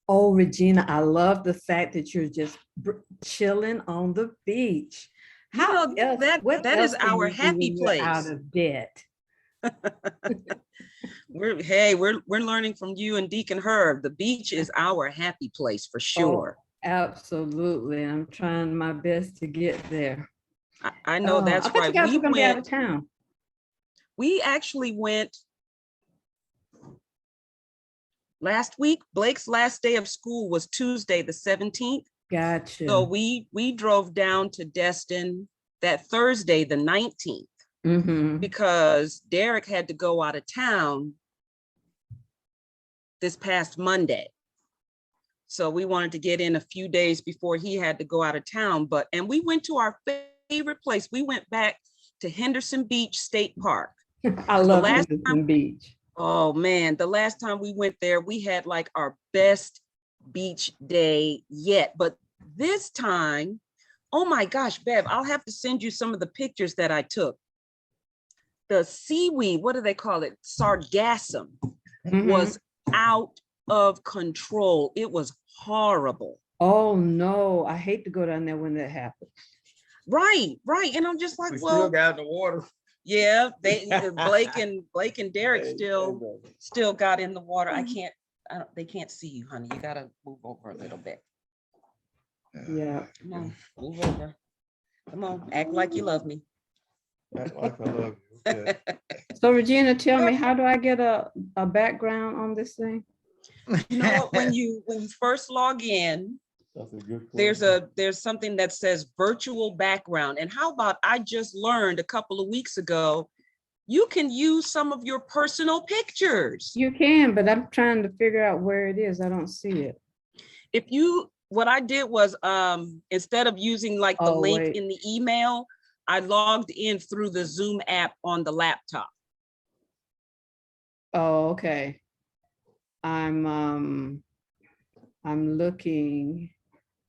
Oh, Regina, I love the fact that you're just chilling on the beach. You How know, else, what that else is can our you do happy when you're out place. of debt? We're learning from you and Deacon Herb. The beach is our happy place for Oh, sure. absolutely. I'm trying my best to get there. I know I that's thought you right. guys were going to be out of town. We actually went last week. Blake's last day of school was Tuesday, the 17th. Gotcha. So we drove down to Destin that Thursday, the 19th, because Derick had to go out of town this past Monday. So we wanted to get in a few days before he had to go out of town. And we went to our favorite place. We went back to Henderson Beach State Park. I love Henderson Beach. Oh man, the last time we went there, we had like our best beach day yet. But this time, oh my gosh, Bev, I'll have to send you some of the pictures that I took. The seaweed, what do they call it? Sargassum was out of control. It was horrible. Oh no, I hate to go down there when that happens. Right. And I'm just like, we still got in the water. Yeah, Blake and Derick still got in the water. They can't see you, honey. You gotta move over a little bit. Yeah. Come on, move over. Come on, act like you love me. Act like I love you. Okay. So Regina, tell me, how do I get a background on this thing? You know what, when you first log in, there's something that says virtual background. And how about, I just learned a couple of weeks ago, you can use some of your personal pictures. You can, but I'm trying to figure out where it is. I don't see it. What I did was, instead of using like the link in the email, I logged in through the Zoom app on the laptop. Oh, okay. I'm looking.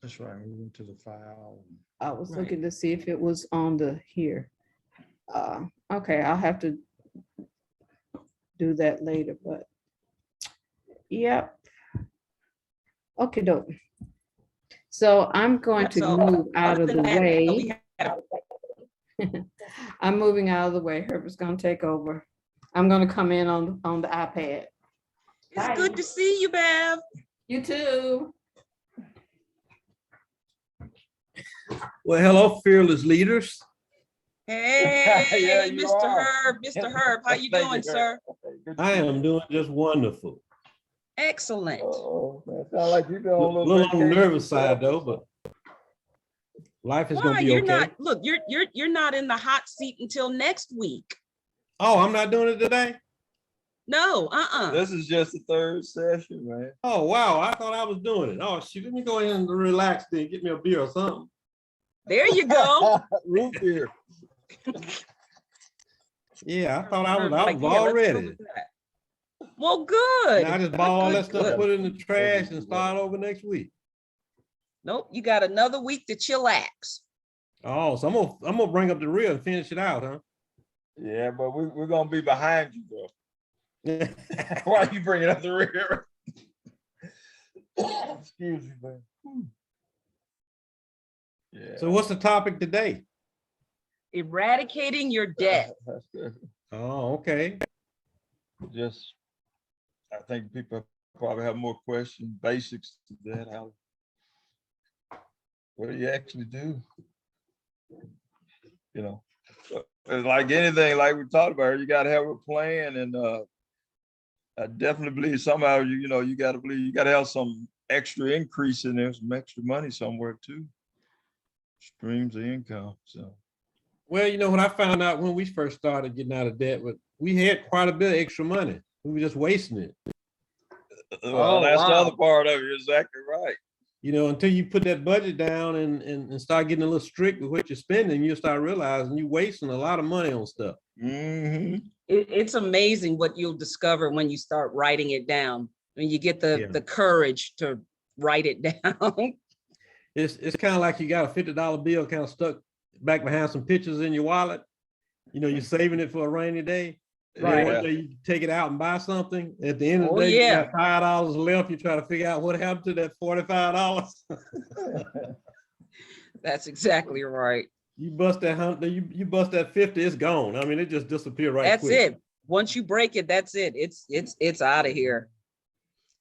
That's right. We went to the file. I was looking to see if it was on the here. Okay, I'll have to do that later, but yep. Okay, dope. So I'm going to move out of the way. I'm moving out of the way. Herbert's going to take over. I'm going to come in on the iPad. It's good to see you, Bev. You too. Well, hello, fearless leaders. Hey, Mr. Herb, how you doing, sir? I am doing just wonderful. Excellent. Oh, man, sound like you're doing a little on the nervous side though, but life is gonna be okay. You're not in the hot seat until next week. Oh, I'm not doing it today? No, This is just the third session, man. Oh wow, I thought I was doing it. Oh shoot, let me go ahead and relax then, get me a beer or something. There you go. Root beer. Yeah, I thought I was all ready. Well, good. And I just bought all that stuff, put it in the trash, and start over next week. Nope, you got another week to chillax. Oh, so I'm gonna bring up the rear and finish it out, huh? Yeah, but we're gonna be behind you, bro. Why are you bringing up the rear? Excuse me, man. Yeah. So what's the topic today? Eradicating your debt. Oh, okay. I think people probably have more questions, basics to that. What do you actually do? You know, it's like anything, like we talked about, you got to have a plan, and I definitely believe somehow you got to have some extra increase in there, some extra money somewhere too. Streams of income. So, well, you know what I found out when we first started getting out of debt, but we had quite a bit of extra money. We were just wasting it. Well, that's the other part of it. You're exactly right. You know, until you put that budget down and start getting a little strict with what you're spending, you'll start realizing you're wasting a lot of money on stuff. Mm-hmm. It's amazing what you'll discover when you start writing it down, when you get the courage to write it down. It's kind of like you got a $50 bill kind of stuck back behind some pictures in your wallet. You know, you're saving it for a rainy day. Right. One day you take it out and buy something. At the end of the Oh, day, you yeah. got $5 left. You try to figure out what happened to that $45. That's exactly right. You bust that you bust that 50, it's gone. I mean, it just disappeared right That's quick. it. Once you break it, that's it. It's out of here.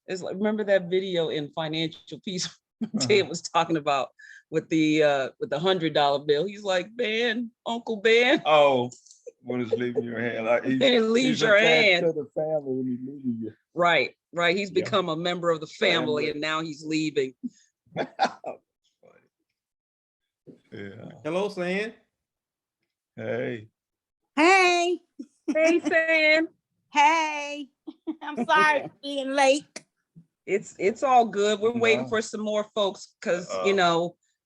It's like, remember that video in Financial Peace Ted was talking about with the $100 bill. He's like, Ben, Uncle Ben. Oh, when it's leaving your hand, like It leaves your attached hand. to the family when he's leaving you. Right. He's Yeah. become a member of the family, and now he's leaving. Yeah. Hello, Sam. Hey. Hey, Hey, Sam. hey, I'm sorry for being late. It's all good. We're waiting No. for some more folks because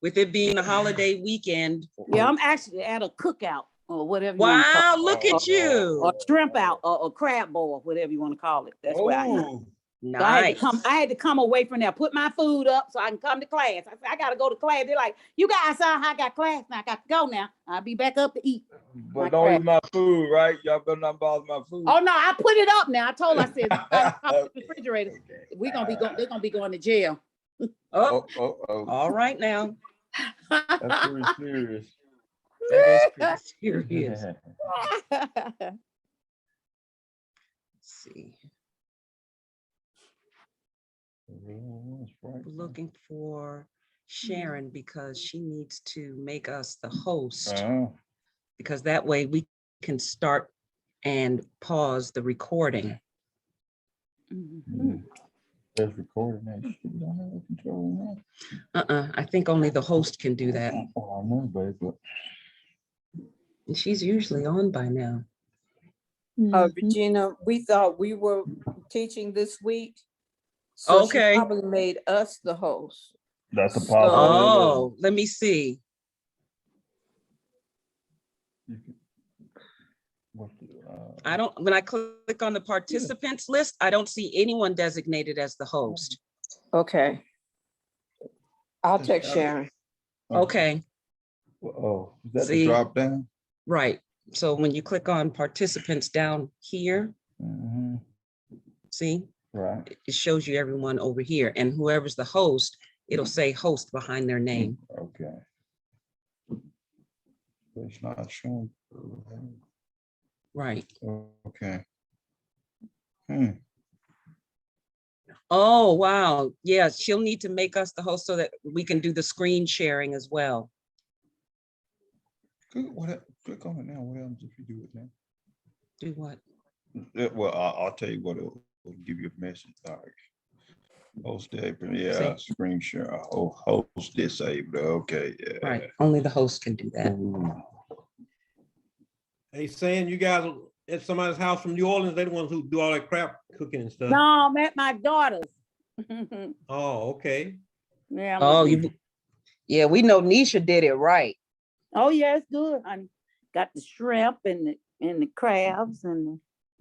with it being a holiday weekend. Yeah, I'm actually at a cookout or whatever you want to call Wow, it. look at you. Or shrimp out or crab boil, whatever you want to call it. That's where I am. Oh, So I Nice. had to come away from there, put my food up so I can come to class. I said, I gotta go to class. They're like, you guys saw how I got class now. I got to go now. I'll be back up to eat. but don't eat my food, right? Y'all better not bother my food. Oh no, I put it up now. I told her, I said, come to the refrigerator. They're gonna be going to jail. Oh, Oh. all right now. That's pretty serious. That is pretty serious. Let's see. We're looking for Sharon because she needs to make us the host, because that way we can start and pause the recording. That's recording that. You don't have control of that. I think only the host can do that. Oh, I know, baby. And she's usually on by now. Regina, we thought we were teaching this week. So Okay. she probably made us the host. That's a So- possibility. Oh, let me see. I don't, when I click on the participants list, I don't see anyone designated as the host. Okay. I'll text Sharon. Okay, Oh, is that See? the drop down? right. So when you click on participants down here, see, Right. it shows you everyone over here, and whoever's the host, it'll say host behind their name. Okay. But it's not showing. Right. Okay. Oh, wow. Yeah, she'll need to make us the host so that we can do the screen sharing as well. Click on it now. What happens if you do it now? Do what? Well, I'll tell you what, it'll give you a message. All right. Host yeah, screen share. Oh, host disabled. Okay, yeah. Right. Only the host can do that. Hey, Sam, you guys at somebody's house from New Orleans, they the ones who do all that crap cooking and stuff. No, I'm at my daughter's. Oh, okay. Yeah. Oh, yeah, we know Nisha did it right. Oh yeah, it's good, honey. Got the shrimp and the crabs and the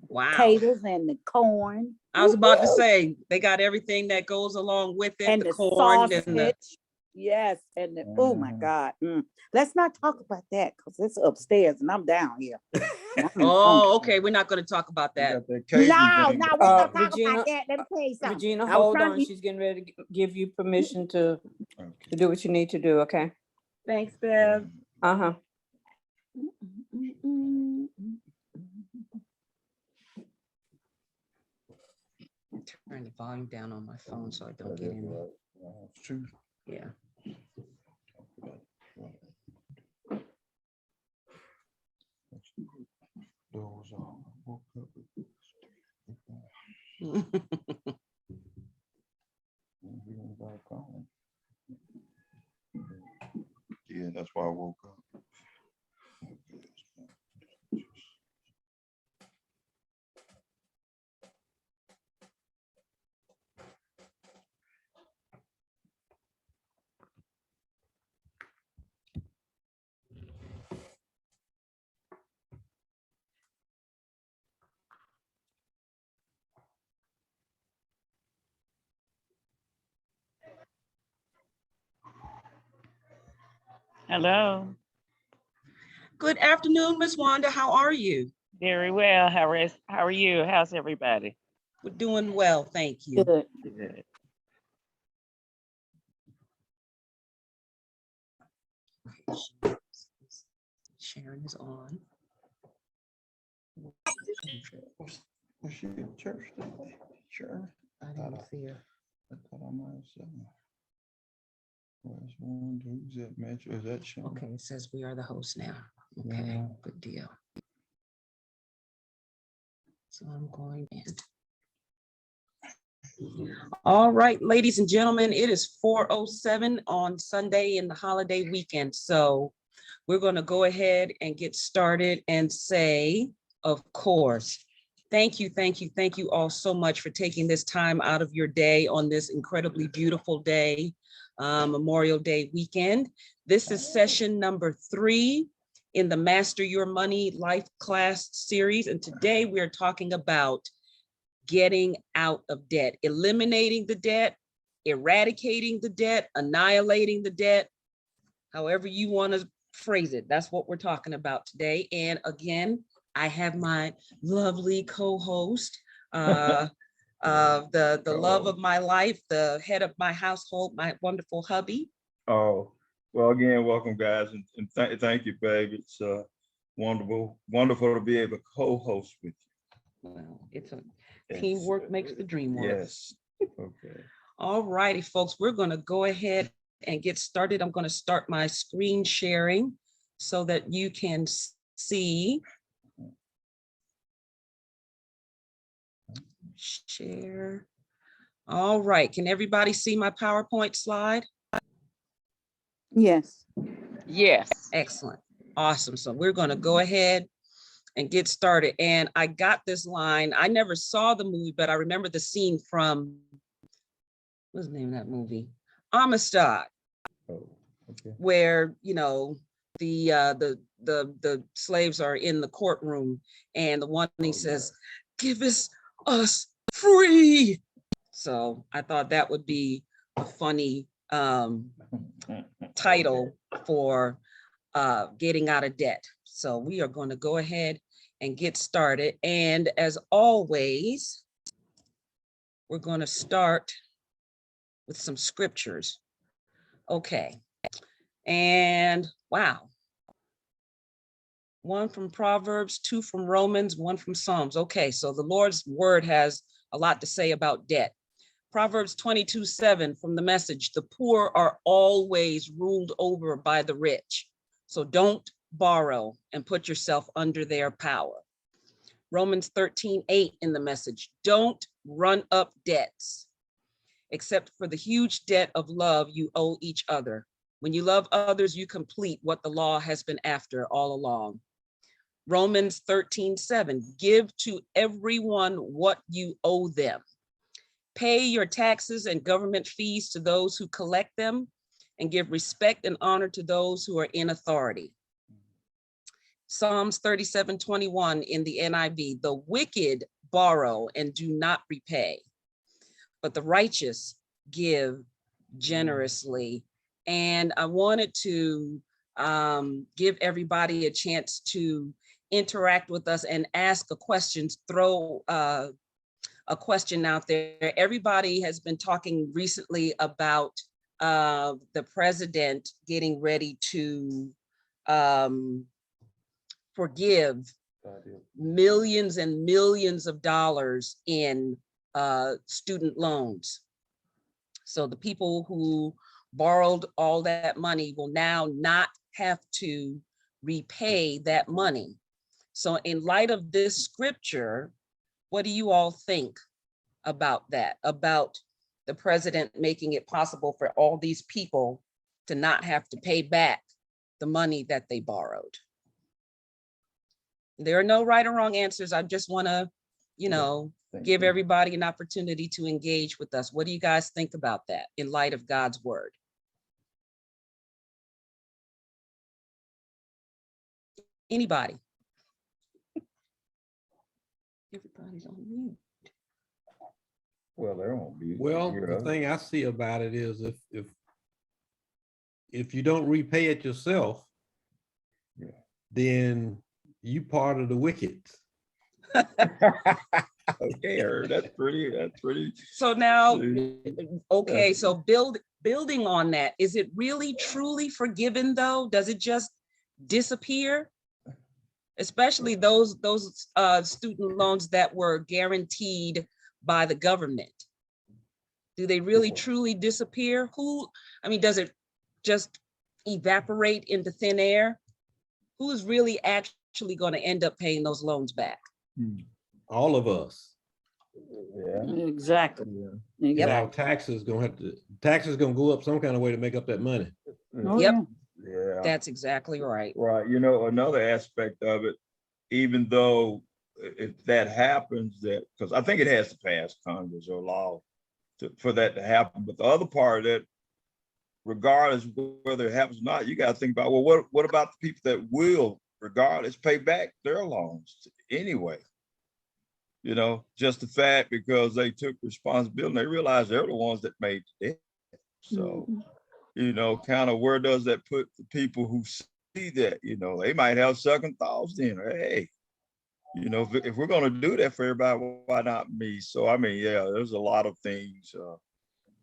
Wow. potatoes and the corn. I was about to Woo-hoo. say, they got everything that goes along with it, And the the corn sausage. and the, Yes, and the, oh my God. Let's not talk about that because it's upstairs and I'm down here. oh, okay, we're not gonna talk about You that. got that No, Cajun no, thing. we're not talking Regina- about that. Let me tell you something. Regina, I was hold trying on. to- She's getting ready to give you permission to Okay. do what you need to do, okay? Thanks, Bev. Uh-huh. Turn the volume down on my phone so I don't get any. It's true. Yeah. Doors off. Woke up. Yeah, that's why I woke up. Hello. Good afternoon, Miss Wanda. How are you? Very well. How are you? How's everybody? We're doing well, thank you. Good. Good. Sharon is on. Was she at church today? Sure. I didn't see her. I thought I might have seen her. Where's one? Who's that Metro? Is that Sharon? Okay, it says we are the host now. Okay, Yeah. good deal. So I'm going in. All right, ladies and gentlemen, it is 4:07 on Sunday in the holiday weekend. So we're going to go ahead and get started and say, of course, thank you all so much for taking this time out of your day on this incredibly beautiful day, Memorial Day weekend. This is session number 3 in the Master Your Money Life Class series. And today we're talking about getting out of debt, eliminating the debt, eradicating the debt, annihilating the debt, however you want to phrase it. That's what we're talking about today. And again, I have my lovely co-host, the love of my life, the head of my household, my wonderful hubby. Oh, well, again, welcome, guys, and thank you, baby. It's wonderful to be able to co-host with you. Well, it's a Yes. teamwork makes the dream work. Yes. Okay. All righty, folks, we're going to go ahead and get started. I'm going to start my screen sharing so that you can see. Share. All right, can everybody see my PowerPoint slide? Yes. Yes. Excellent. Awesome. So we're going to go ahead and get started. And I got this line. I never saw the movie, but I remember the scene from, what's the name of that movie? Amistad. Oh, okay. Where, you know, the slaves are in the courtroom and the one he says, give us free. So I thought that would be a funny title for getting out of debt. So we are going to go ahead and get started. And as always, we're going to start with some scriptures. Okay. And wow. 1 from Proverbs, 2 from Romans, 1 from Psalms. Okay, so the Lord's word has a lot to say about debt. Proverbs 22:7 from the Message, the poor are always ruled over by the rich. So don't borrow and put yourself under their power. Romans 13:8 in the Message, don't run up debts, except for the huge debt of love you owe each other. When you love others, you complete what the law has been after all along. Romans 13:7, give to everyone what you owe them. Pay your taxes and government fees to those who collect them, and give respect and honor to those who are in authority. Psalms 37:21 in the NIV, the wicked borrow and do not repay, but the righteous give generously. And I wanted to give everybody a chance to interact with us and ask a question, throw a question out there. Everybody has been talking recently about the president getting ready to forgive millions and millions of dollars in student loans. So the people who borrowed all that money will now not have to repay that money. So in light of this scripture, what do you all think about that? About the president making it possible for all these people to not have to pay back the money that they borrowed? There are no right or wrong answers. I just want to, you know, give everybody an opportunity to engage with us. What do you guys think about that in light of God's word? Anybody? Everybody's on mute. Well, there won't be. Well, the thing I see about it is if you don't repay it yourself, yeah, then you part of the wicked. Okay, Herb, that's pretty. So now, See? okay, so building on that, is it really truly forgiven though? Does it just disappear? Especially those student loans that were guaranteed by the government. Do they really truly disappear? Does it just evaporate into thin air? Who is really actually going to end up paying those loans back? All of us. Yeah. Exactly. Yeah. And our Exactly. taxes gonna go up some kind of way to make up that money. Oh, Yep. yeah. Yeah. That's exactly right. Right. You know, another aspect of it, even though if that happens, that because I think it has to pass Congress or law for that to happen. But the other part of that, regardless of whether it happens or not, you got to think about, well, what about the people that will, regardless, pay back their loans anyway? You know, just the fact because they took responsibility, they realized they're the ones that made the debt. So, you know, kind of where does that put the people who see that? You know, they might have second thoughts then. Hey, you know, if we're going to do that for everybody, why not me? So, I mean, yeah, there's a lot of things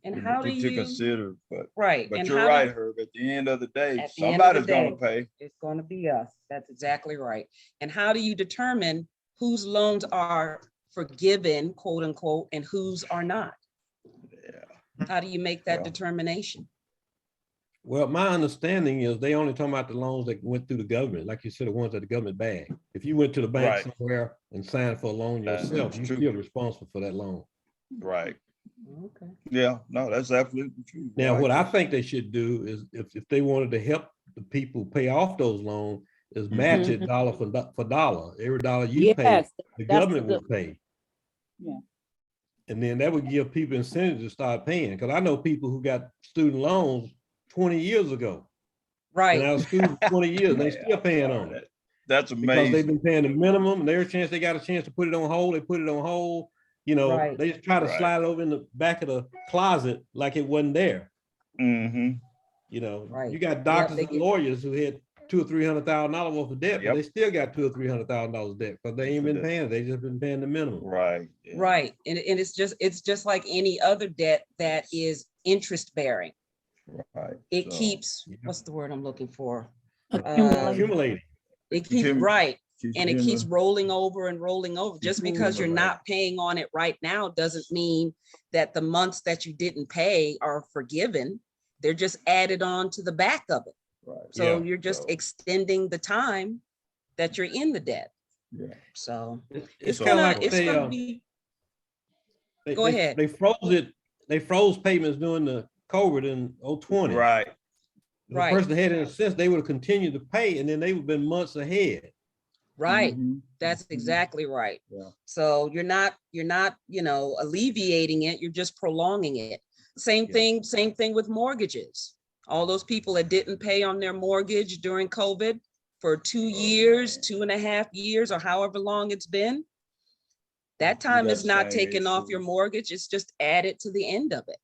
And how do to you, consider. But right? but And you're how right, do, Herb. At the end of the day, at the end of the somebody's going to day, pay. it's going to be us. That's exactly right. And how do you determine whose loans are forgiven, quote unquote, and whose are not? Yeah. How do you make that Well, determination? Well, my understanding is they only talking about the loans that went through the government, like you said, the ones that the government bagged. If you went to the bank Right. somewhere and signed for a loan yourself, That's you're true. still responsible for that loan. Right. Okay. Yeah. No, that's absolutely true. Now, Right. what I think they should do is if they wanted to help the people pay off those loans, is match it dollar for dollar. Every dollar you pay, Yes, the that's government the will pay. Yeah. And then that would give people incentive to start paying. Because I know people who got student loans 20 years ago. Right. And I was student for 20 years, and they Yeah, still paying on it. That's Because they've amazing. been paying the minimum, and they got a chance to put it on hold. They put it on hold. You know, Right. they just try to Right. slide it over in the back of the closet like it wasn't there. Mm-hmm. You know, Right. you got Yep, doctors they and get- lawyers who had $200,000 or $300,000 worth of debt, but Yep. they still got $200,000 or $300,000 debt because they ain't been paying it. They just been paying the minimum. Right. Yeah. Right. And it's just like any other debt that is interest bearing. Right. It So, keeps, yeah. what's the word I'm looking for? Accumulating. It keeps, right. And it keeps accumulating. rolling over and rolling over. Just because you're not paying on it right now doesn't mean that the months that you didn't pay are forgiven. They're just added on to the back of it. Right. So Yeah. you're just So, extending the time that you're in the debt. yeah. So It's So- kind of like it's gonna be, Go ahead. They froze it. They froze payments during the COVID in 2020. Right. If the Right. person had in a sense, they would have continued to pay, and then they would have been months ahead. right. Mhm. That's exactly right. Yeah. So you're not, alleviating it, you're just prolonging it. Same Yeah. thing with mortgages. All those people that didn't pay on their mortgage during COVID for 2 years, 2.5 years, or however long it's been, that time is not taken off your mortgage, it's just added to the end of it.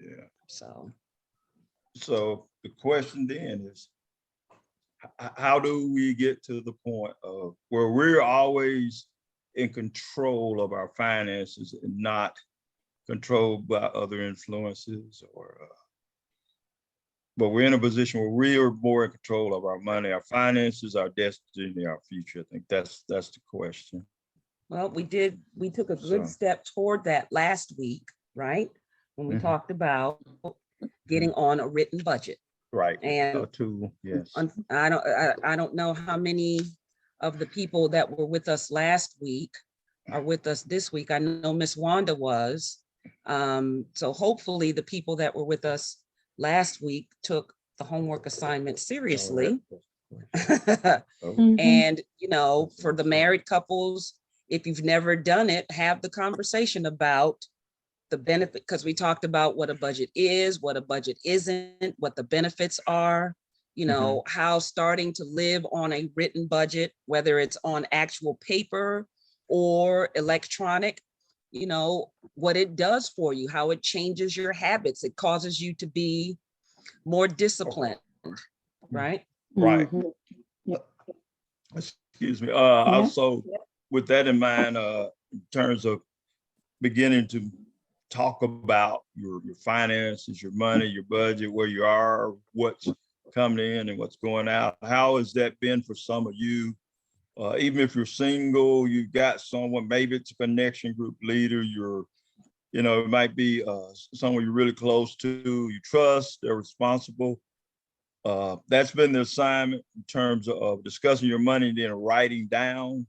Yeah. So, So the question then is, how do we get to the point of where we're always in control of our finances and not controlled by other influences, but we're in a position where we are more in control of our money, our finances, our destiny, our future? I think that's the question. well, we took a good So- step toward that last week, right? When we Mhm. talked about getting on a written budget. Right. And Tool, yes. I don't know how many of the people that were with us last week are with us this week. I know Miss Wanda was. So hopefully the people that were with us last week took the homework assignment seriously. And, for the married couples, if you've never done it, have the conversation about the benefit, because we talked about what a budget is, what a budget isn't, what the benefits are, how starting to live on a written budget, whether it's on actual paper or electronic, what it does for you, how it changes your habits. It causes you to be more disciplined, right? Right. Mhm. Excuse me. Also, with that in mind, in terms of beginning to talk about your finances, your money, your budget, where you are, what's coming in and what's going out, how has that been for some of you? Even if you're single, you've got someone, maybe it's a connection group leader, it might be someone you're really close to, you trust, they're responsible. That's been the assignment in terms of discussing your money and then writing down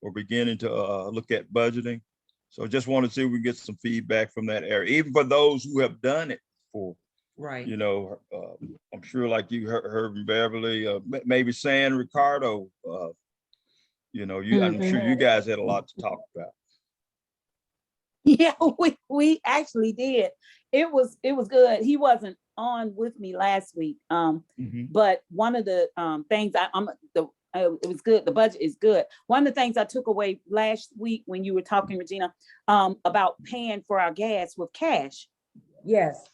or beginning to look at budgeting. So just want to see if we can get some feedback from that area, even for those who have done it before. Right. I'm sure like you heard from Beverly, maybe San Ricardo, I'm sure you guys had a lot to talk about. Yeah, we actually did. It was good. He wasn't on with me last week. But one of the things it was good. The budget is good. One of the things I took away last week when you were talking, Regina, about paying for our gas with cash. Yes.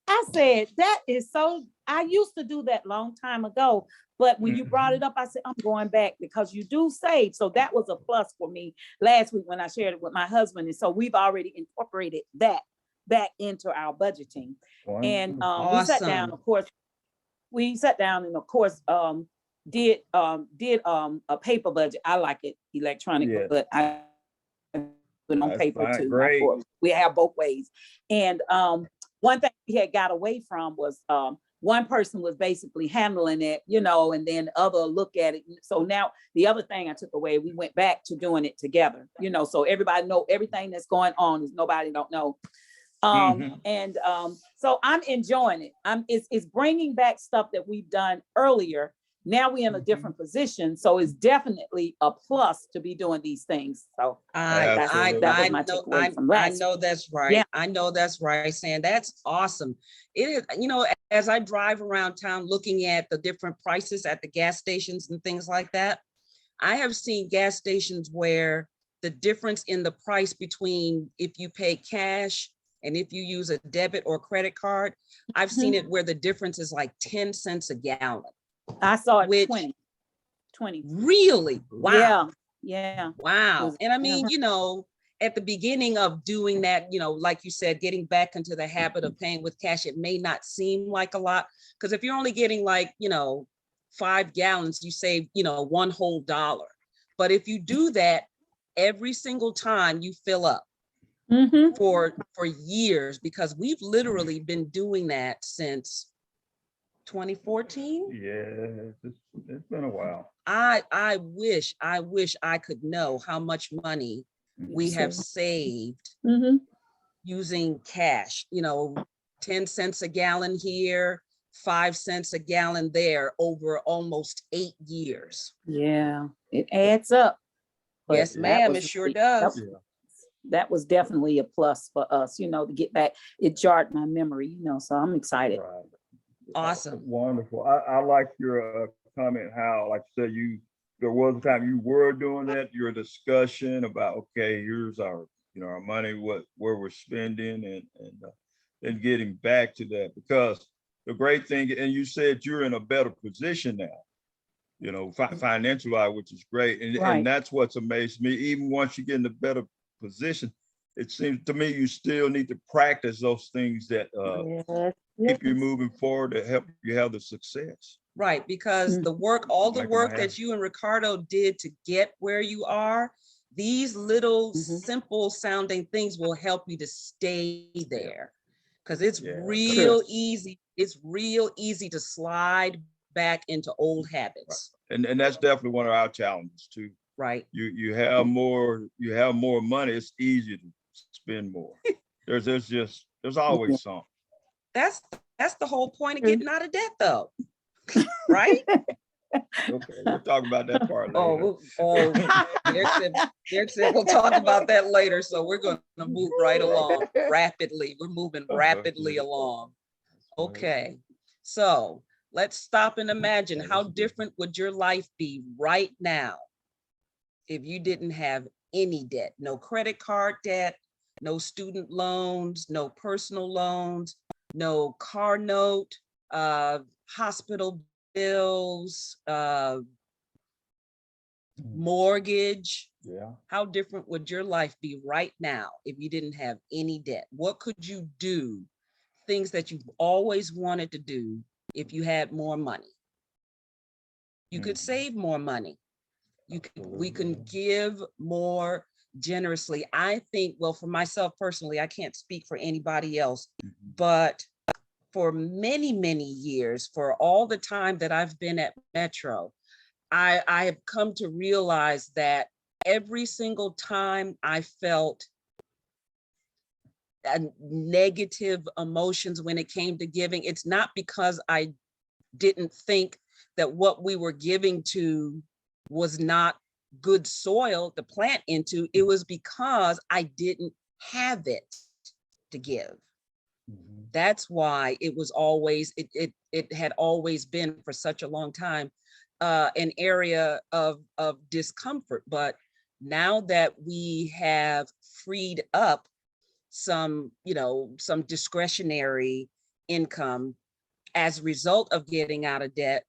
I said, that is so, I used to do that long time ago, but when you brought it up, I said, I'm going back because you do save. So that was a plus for me last week when I shared it with my husband. And so we've already incorporated that back into our budgeting. And we sat down, of course, and of course, did a paper budget. I like it electronic, but I put on paper too. Great. We have both ways. And one thing we had got away from was one person was basically handling it, and then the other look at it. So now the other thing I took away, we went back to doing it together, so everybody know everything that's going on is nobody don't know. And so I'm enjoying it. It's bringing back stuff that we've done earlier. Now we're in a different position. So it's definitely a plus to be doing these things. So I know that's right. Yeah. I know that's right, Sam. That's awesome. It is, as I drive around town looking at the different prices at the gas stations and things like that, I have seen gas stations where the difference in the price between if you pay cash and if you use a debit or credit card, I've seen it where the difference is like 10 cents a gallon. I saw it 20. Really? Wow. Yeah. Wow. And I mean, at the beginning of doing that, like you said, getting back into the habit of paying with cash, it may not seem like a lot, because if you're only getting 5 gallons, you save, one whole dollar. But if you do that every single time you fill up for years, because we've literally been doing that since 2014. Yeah, it's been a while. I wish I could know how much money we have saved using cash, 10 cents a gallon here, 5 cents a gallon there over almost 8 years. Yeah, it adds up. But yes, ma'am, it sure does. That was definitely a plus for us, to get back. It jarred my memory, so I'm excited. Right. Awesome. Wonderful. I like your comment, how, like you said, there was a time you were doing that, your discussion about, okay, here's our, our money, where we're spending, and getting back to that, because the great thing, and you said you're in a better position now, financially, which is great. And that's what's amazed me. Even once you get in a better position, it seems to me you still need to practice those things that keep you moving forward to help you have the success. Right, because all the work that you and Ricardo did to get where you are, these little simple sounding things will help you to stay there. Because it's real easy. It's real easy to slide back into old habits. Right. And that's definitely one of our challenges too. Right. You have more money, it's easier to spend more. There's always something. That's the whole point of getting out of debt, though. Right? Okay, we'll talk about that part later. Derek said we'll talk about that later. So we're going to move right along rapidly. We're moving rapidly along. Okay, so let's stop and imagine, how different would your life be right now if you didn't have any debt? No credit card debt, no student loans, no personal loans, no car note, hospital bills, mortgage. Yeah. How different would your life be right now if you didn't have any debt? What could you do? Things that you've always wanted to do if you had more money. You could save more money. We can give more generously. I think, well, for myself personally, I can't speak for anybody else, but for many, many years, for all the time that I've been at Metro, I have come to realize that every single time I felt negative emotions when it came to giving, it's not because I didn't think that what we were giving to was not good soil to plant into. It was because I didn't have it to give. That's why it was always, it had always been for such a long time an area of discomfort. But now that we have freed up some, some discretionary income as a result of getting out of debt,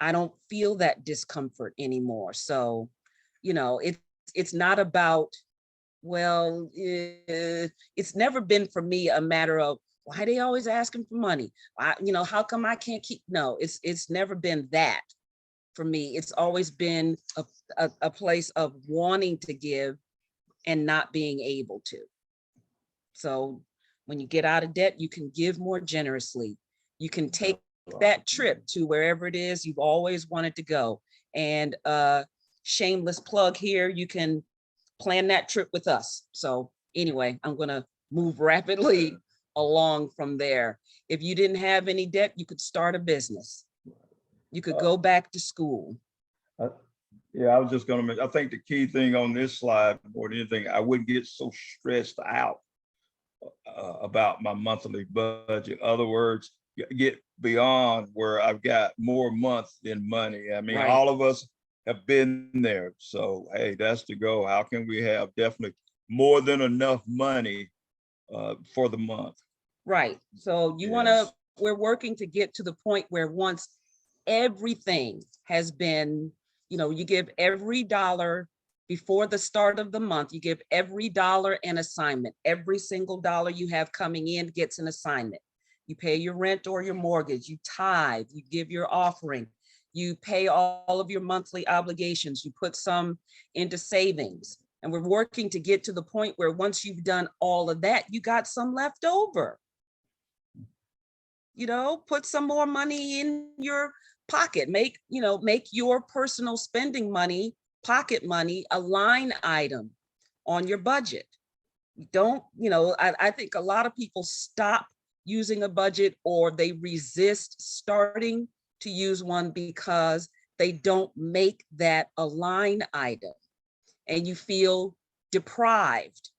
I don't feel that discomfort anymore. So, it's not about, well, it's never been for me a matter of why they always asking for money. How come I can't keep? No, it's never been that for me. It's always been a place of wanting to give and not being able to. So when you get out of debt, you can give more generously. You can take that trip to wherever it is you've always wanted to go. And shameless plug here, you can plan that trip with us. So anyway, I'm gonna move rapidly along from there. If you didn't have any debt, you could start a business. You could go back to school. Yeah, I was just gonna mention, I think the key thing on this slide more than anything, I wouldn't get so stressed out about my monthly budget. In other words, get beyond where I've got more months than money. I mean, Right. all of us have been there. So, hey, that's the goal. How can we have definitely more than enough money for the month? Right. So Yes. we're working to get to the point where once everything has been, you give every dollar before the start of the month, you give every dollar an assignment. Every single dollar you have coming in gets an assignment. You pay your rent or your mortgage, you tithe, you give your offering, you pay all of your monthly obligations, you put some into savings. And we're working to get to the point where once you've done all of that, you got some left over. Put some more money in your pocket, make your personal spending money, pocket money, a line item on your budget. Don't, I think a lot of people stop using a budget or they resist starting to use one because they don't make that a line item and you feel deprived.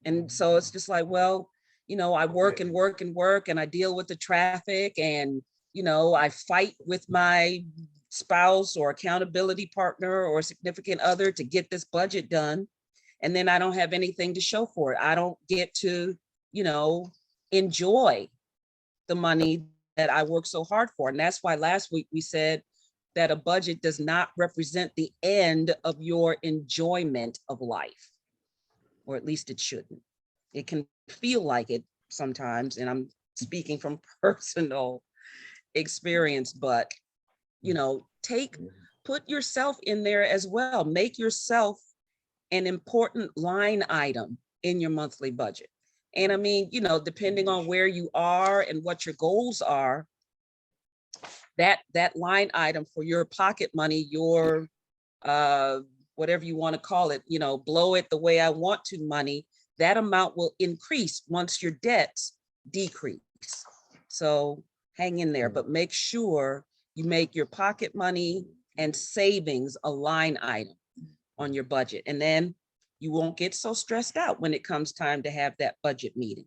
And so it's just like, well, I work and work and work and I deal with the traffic and, I fight with my spouse or accountability partner or significant other to get this budget done. And then I don't have anything to show for it. I don't get to, enjoy the money that I work so hard for. And that's why last week we said that a budget does not represent the end of your enjoyment of life, or at least it shouldn't. It can feel like it sometimes, and I'm speaking from personal experience, but put yourself in there as well. Make yourself an important line item in your monthly budget. And I mean, depending on where you are and what your goals are, that line item for your pocket money, your whatever you want to call it, blow it the way I want to money, that amount will increase once your debts decrease. So hang in there, but make sure you make your pocket money and savings a line item on your budget. And then you won't get so stressed out when it comes time to have that budget meeting.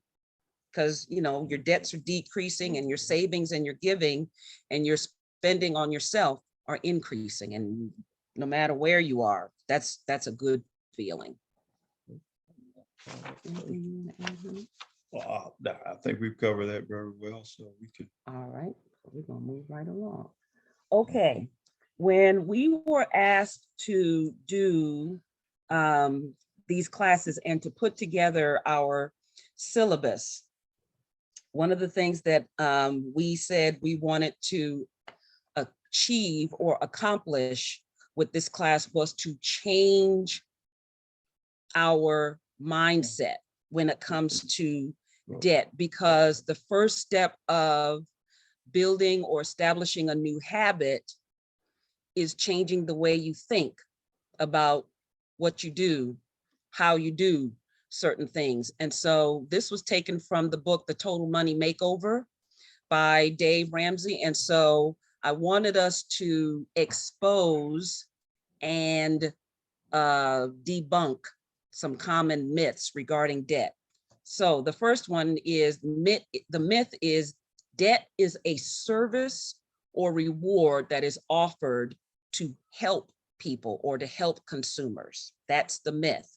Because, your debts are decreasing and your savings and your giving and your spending on yourself are increasing. And no matter where you are, that's a good feeling. Well, I think we've covered that very well, so we could. All right, we're gonna move right along. Okay, When we were asked to do these classes and to put together our syllabus, one of the things that we said we wanted to achieve or accomplish with this class was to change our mindset when it comes to debt, because the first step of building or establishing a new habit is changing the way you think about what you do, how you do certain things. And so this was taken from the book, The Total Money Makeover by Dave Ramsey. And so I wanted us to expose and debunk some common myths regarding debt. So the first one is the myth is debt is a service or reward that is offered to help people or to help consumers. That's the myth.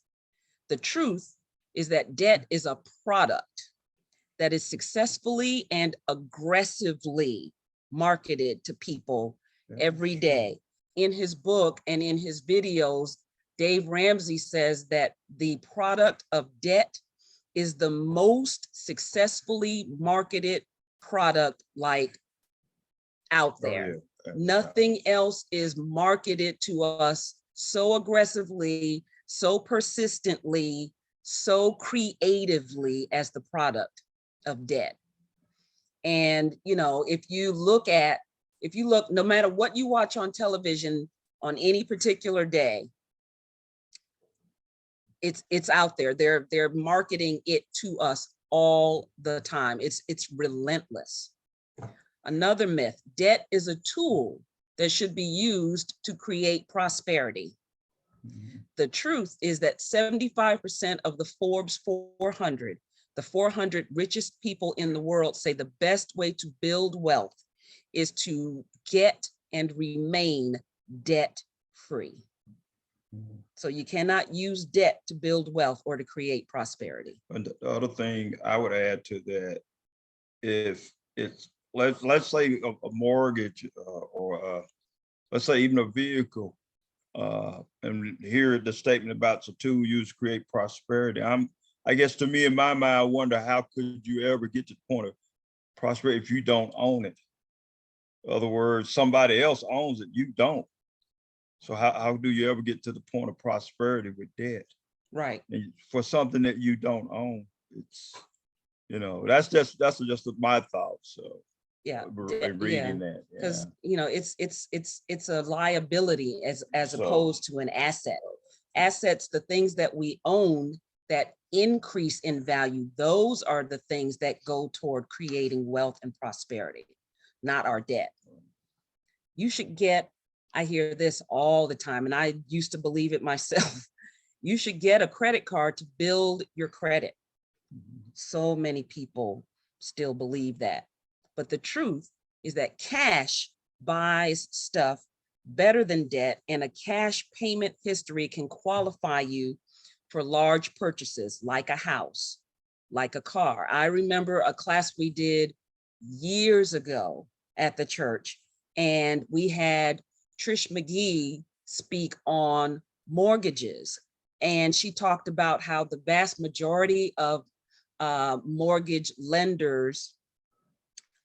The truth is that debt is a product that is successfully and aggressively marketed to people every day. In his book and in his videos, Dave Ramsey says that the product of debt is the most successfully marketed product like out there. Nothing else is marketed to us so aggressively, so persistently, so creatively as the product of debt. And, you know, if you look, no matter what you watch on television on any particular day, it's out there. They're marketing it to us all the time. It's relentless. Another myth, debt is a tool that should be used to create prosperity. The truth is that 75% of the Forbes 400, the 400 richest people in the world, say the best way to build wealth is to get and remain debt-free. So you cannot use debt to build wealth or to create prosperity. And the other thing I would add to that, if it's, let's say a mortgage or let's say even a vehicle, and hear the statement about it's a tool used to create prosperity. I guess to me, in my mind, I wonder how could you ever get to the point of prosperity if you don't own it? In other words, somebody else owns it, you don't. So how do you ever get to the point of prosperity with debt? Right. And for something that you don't own, it's, you know, that's just my thoughts. So yeah, reading that, because you know it's a liability as opposed to an asset. Assets, the things that we own that increase in value, those are the things that go toward creating wealth and prosperity, not our debt. You should get, I hear this all the time, and I used to believe it myself. You should get a credit card to build your credit. So many people still believe that. But the truth is that cash buys stuff better than debt, and a cash payment history can qualify you for large purchases like a house, like a car. I remember a class we did years ago at the church, and we had Trish McGee speak on mortgages. And she talked about how the vast majority of mortgage lenders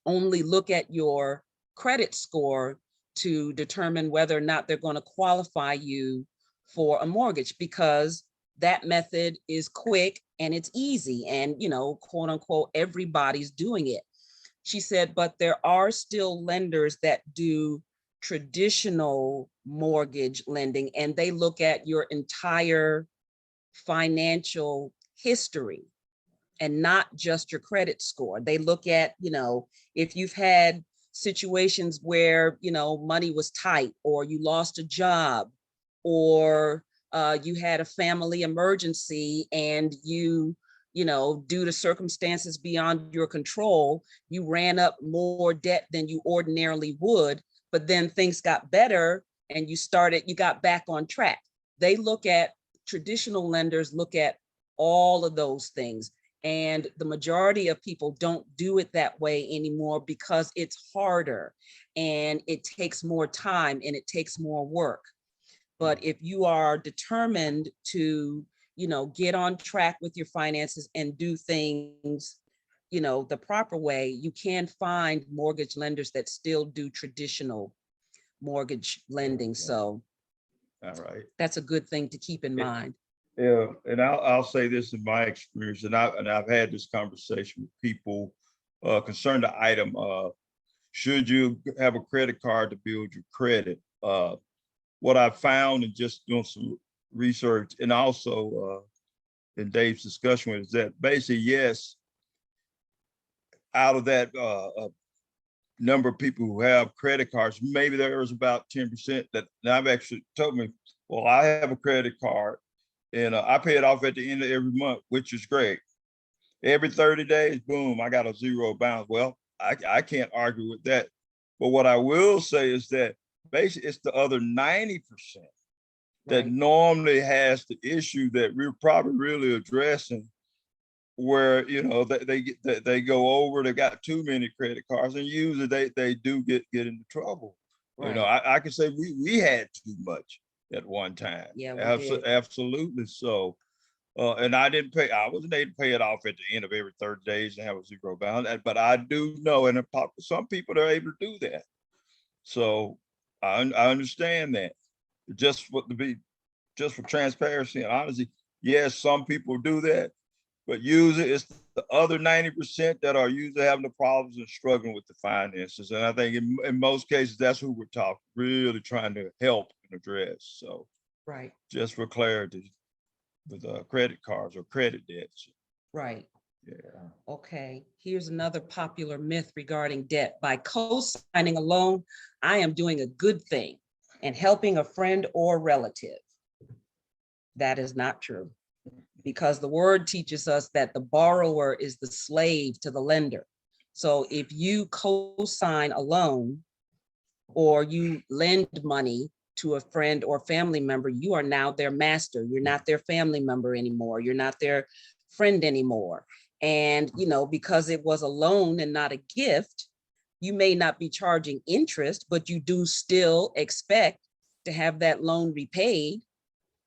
only look at your credit score to determine whether or not they're going to qualify you for a mortgage, because that method is quick and it's easy and, you know, quote unquote, everybody's doing it. She said, but there are still lenders that do traditional mortgage lending, and they look at your entire financial history and not just your credit score. They look at, you know, if you've had situations where, you know, money was tight, or you lost a job, or you had a family emergency and you know, due to circumstances beyond your control, you ran up more debt than you ordinarily would, but then things got better and you got back on track. They look at, traditional lenders look at all of those things. And the majority of people don't do it that way anymore because it's harder and it takes more time and it takes more work. But if you are determined to, get on track with your finances and do things, the proper way, you can find mortgage lenders that still do traditional mortgage lending. So All right. that's a good thing to keep in mind. Yeah, and I'll say this in my experience, and I've had this conversation with people concerning the item. Should you have a credit card to build your credit? What I found in just doing some research, and also in Dave's discussion, is that basically, yes, out of that number of people who have credit cards, maybe there's about 10% that I've actually told me, well, I have a credit card. And I pay it off at the end of every month, which is great. Every 30 days, boom, I got a zero balance. Well, I can't argue with that. But what I will say is that basically it's the other 90% that Right. normally has the issue that we're probably really addressing, where they go over, they got too many credit cards, and usually they do get into trouble. Right. I can say we had too much at one time. Yeah, we did. Absolutely. So, and I wasn't able to pay it off at the end of every 30 days and have a zero balance, but I do know, and some people are able to do that. So I understand that. Just for transparency and honesty, yes, some people do that, but usually it's the other 90% that are usually having the problems and struggling with the finances. And I think in most cases, that's who we're really trying to help and address. So Right. just for clarity, with credit cards or credit debts. Right. Yeah. Okay. Here's another popular myth regarding debt. By co-signing a loan, I am doing a good thing and helping a friend or relative. That is not true, because the word teaches us that the borrower is the slave to the lender. So if you co-sign a loan or you lend money to a friend or family member, you are now their master. You're not their family member anymore. You're not their friend anymore. And, because it was a loan and not a gift, you may not be charging interest, but you do still expect to have that loan repaid,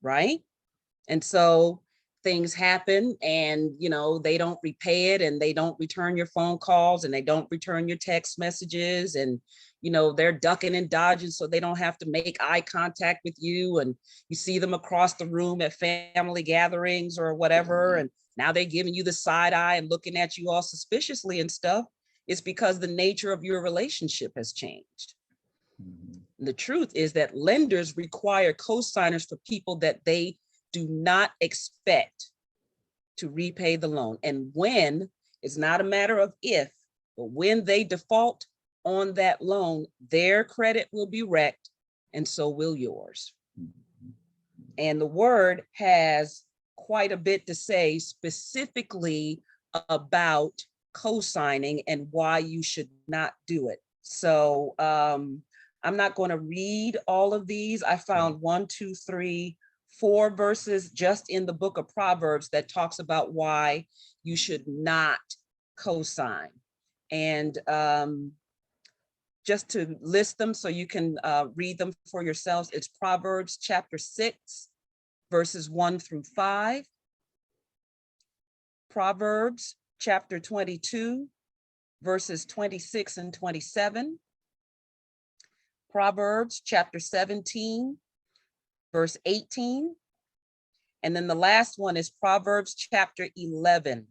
right? And so things happen and, they don't repay it, and they don't return your phone calls, and they don't return your text messages, and, they're ducking and dodging so they don't have to make eye contact with you. And you see them across the room at family gatherings or whatever. And now they're giving you the side eye and looking at you all suspiciously and stuff. It's because the nature of your relationship has changed. Mhm. The truth is that lenders require co-signers for people that they do not expect to repay the loan. And when, it's not a matter of if, but when they default on that loan, their credit will be wrecked, and so will yours. And the word has quite a bit to say specifically about co-signing and why you should not do it. So I'm not going to read all of these. I found 4 verses just in the book of Proverbs that talks about why you should not co-sign. And just to list them so you can read them for yourselves, it's Proverbs chapter 6, verses 1 through 5. Proverbs chapter 22, verses 26 and 27. Proverbs chapter 17, verse 18. And then the last one is Proverbs chapter 11,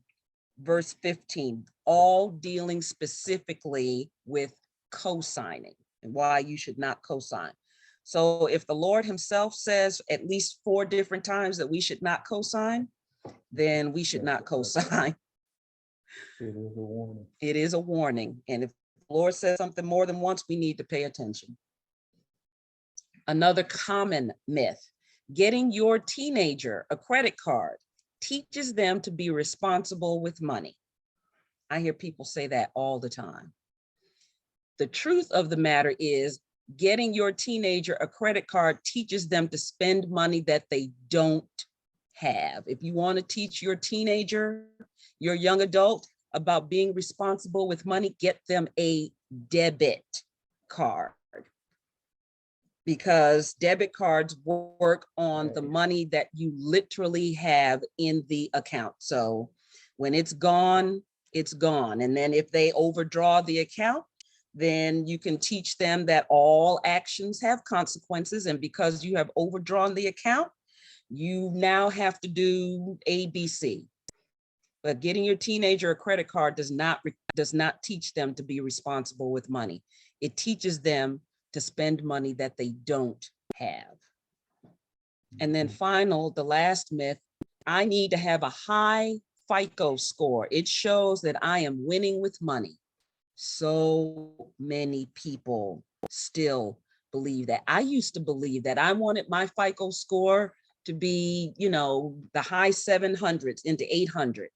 verse 15, all dealing specifically with co-signing and why you should not co-sign. So if the Lord himself says at least 4 different times that we should not co-sign, then we should not co-sign. It is a warning. It is a warning. And if the Lord says something more than once, we need to pay attention. Another common myth: getting your teenager a credit card teaches them to be responsible with money. I hear people say that all the time. The truth of the matter is, getting your teenager a credit card teaches them to spend money that they don't have. If you want to teach your teenager, your young adult about being responsible with money, get them a debit card, because debit cards work on the money that you literally have in the account. So when it's gone, it's gone. And then if they overdraw the account, then you can teach them that all actions have consequences. And because you have overdrawn the account, you now have to do ABC. But getting your teenager a credit card does not teach them to be responsible with money. It teaches them to spend money that they don't have. And then the last myth, I need to have a high FICO score. It shows that I am winning with money. So many people still believe that. I used to believe that. I wanted my FICO score to be, the high 700s into 800.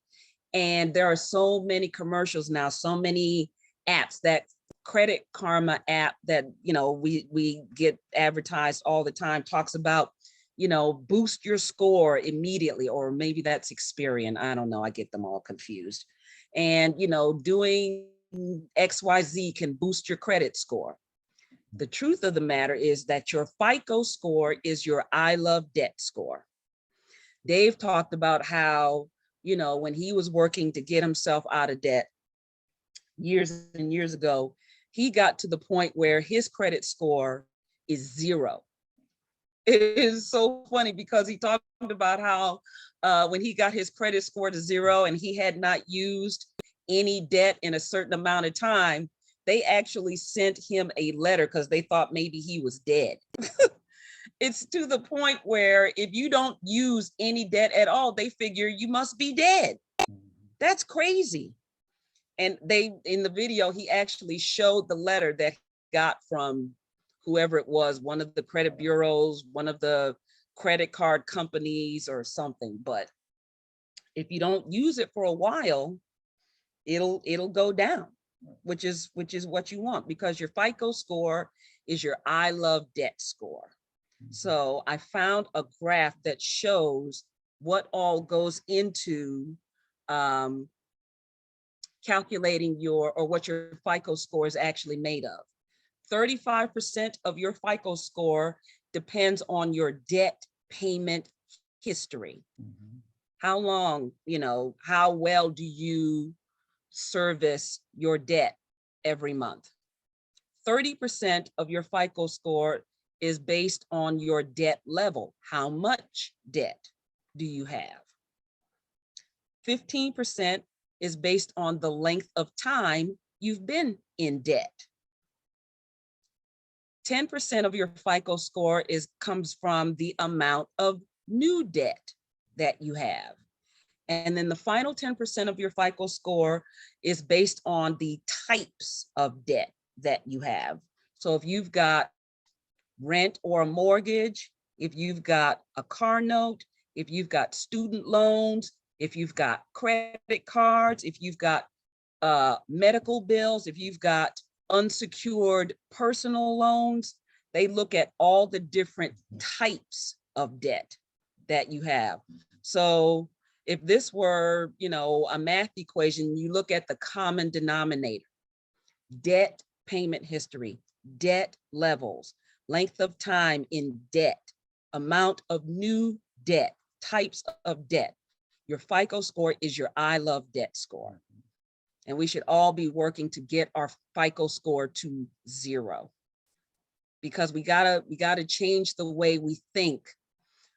And there are so many commercials now, so many apps, that Credit Karma app that, we get advertised all the time, talks about, boost your score immediately, or maybe that's Experian. I don't know. I get them all confused. And, doing XYZ can boost your credit score. The truth of the matter is that your FICO score is your I love debt score. Dave talked about how, when he was working to get himself out of debt years and years ago, he got to the point where his credit score is 0. It is so funny because he talked about how when he got his credit score to 0 and he had not used any debt in a certain amount of time, they actually sent him a letter because they thought maybe he was dead. It's to the point where if you don't use any debt at all, they figure you must be dead. That's crazy. And in the video, he actually showed the letter that he got from whoever it was, one of the credit bureaus, one of the credit card companies or something. But if you don't use it for a while, it'll go down, which is what you want, because your FICO score is your I love debt score. So I found a graph that shows what all goes into calculating what your FICO score is actually made of. 35% of your FICO score depends on your debt payment history. How long, how well do you service your debt every month? 30% of your FICO score is based on your debt level. How much debt do you have? 15% is based on the length of time you've been in debt. 10% of your FICO score comes from the amount of new debt that you have. And then the final 10% of your FICO score is based on the types of debt that you have. So if you've got rent or a mortgage, if you've got a car note, if you've got student loans, if you've got credit cards, if you've got medical bills, if you've got unsecured personal loans, they look at all the different types of debt that you have. So if this were, a math equation, you look at the common denominator: debt payment history, debt levels, length of time in debt, amount of new debt, types of debt. Your FICO score is your I love debt score. And we should all be working to get our FICO score to 0, because we gotta change the way we think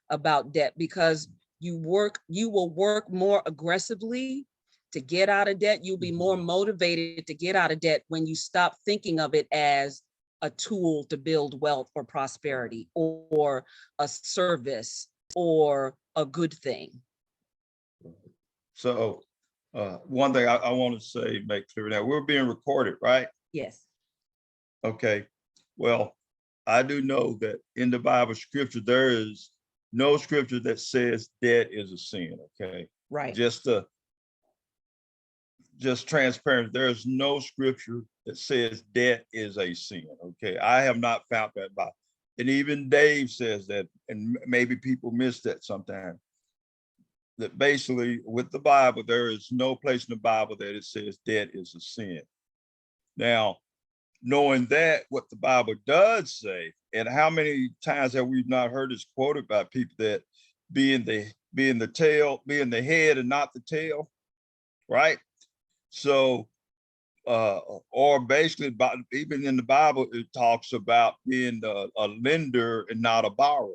about debt, because you will work more aggressively to get out of debt. You'll be more motivated to get out of debt when you stop thinking of it as a tool to build wealth or prosperity, or a service, or a good thing. So one thing I want to say, make clear now, we're being recorded, right? Yes. Okay. Well, I do know that in the Bible scripture, there is no scripture that says debt is a sin. Okay. Right. Just transparent. There's no scripture that says debt is a sin. Okay. I have not found that Bible. And even Dave says that, and maybe people miss that sometimes. that basically with the Bible, there is no place in the Bible that it says debt is a sin. Now, knowing that, what the Bible does say, and how many times have we not heard this quoted by people that being the head and not the tail, right? So, or basically, even in the Bible, it talks about being a lender and not a borrower.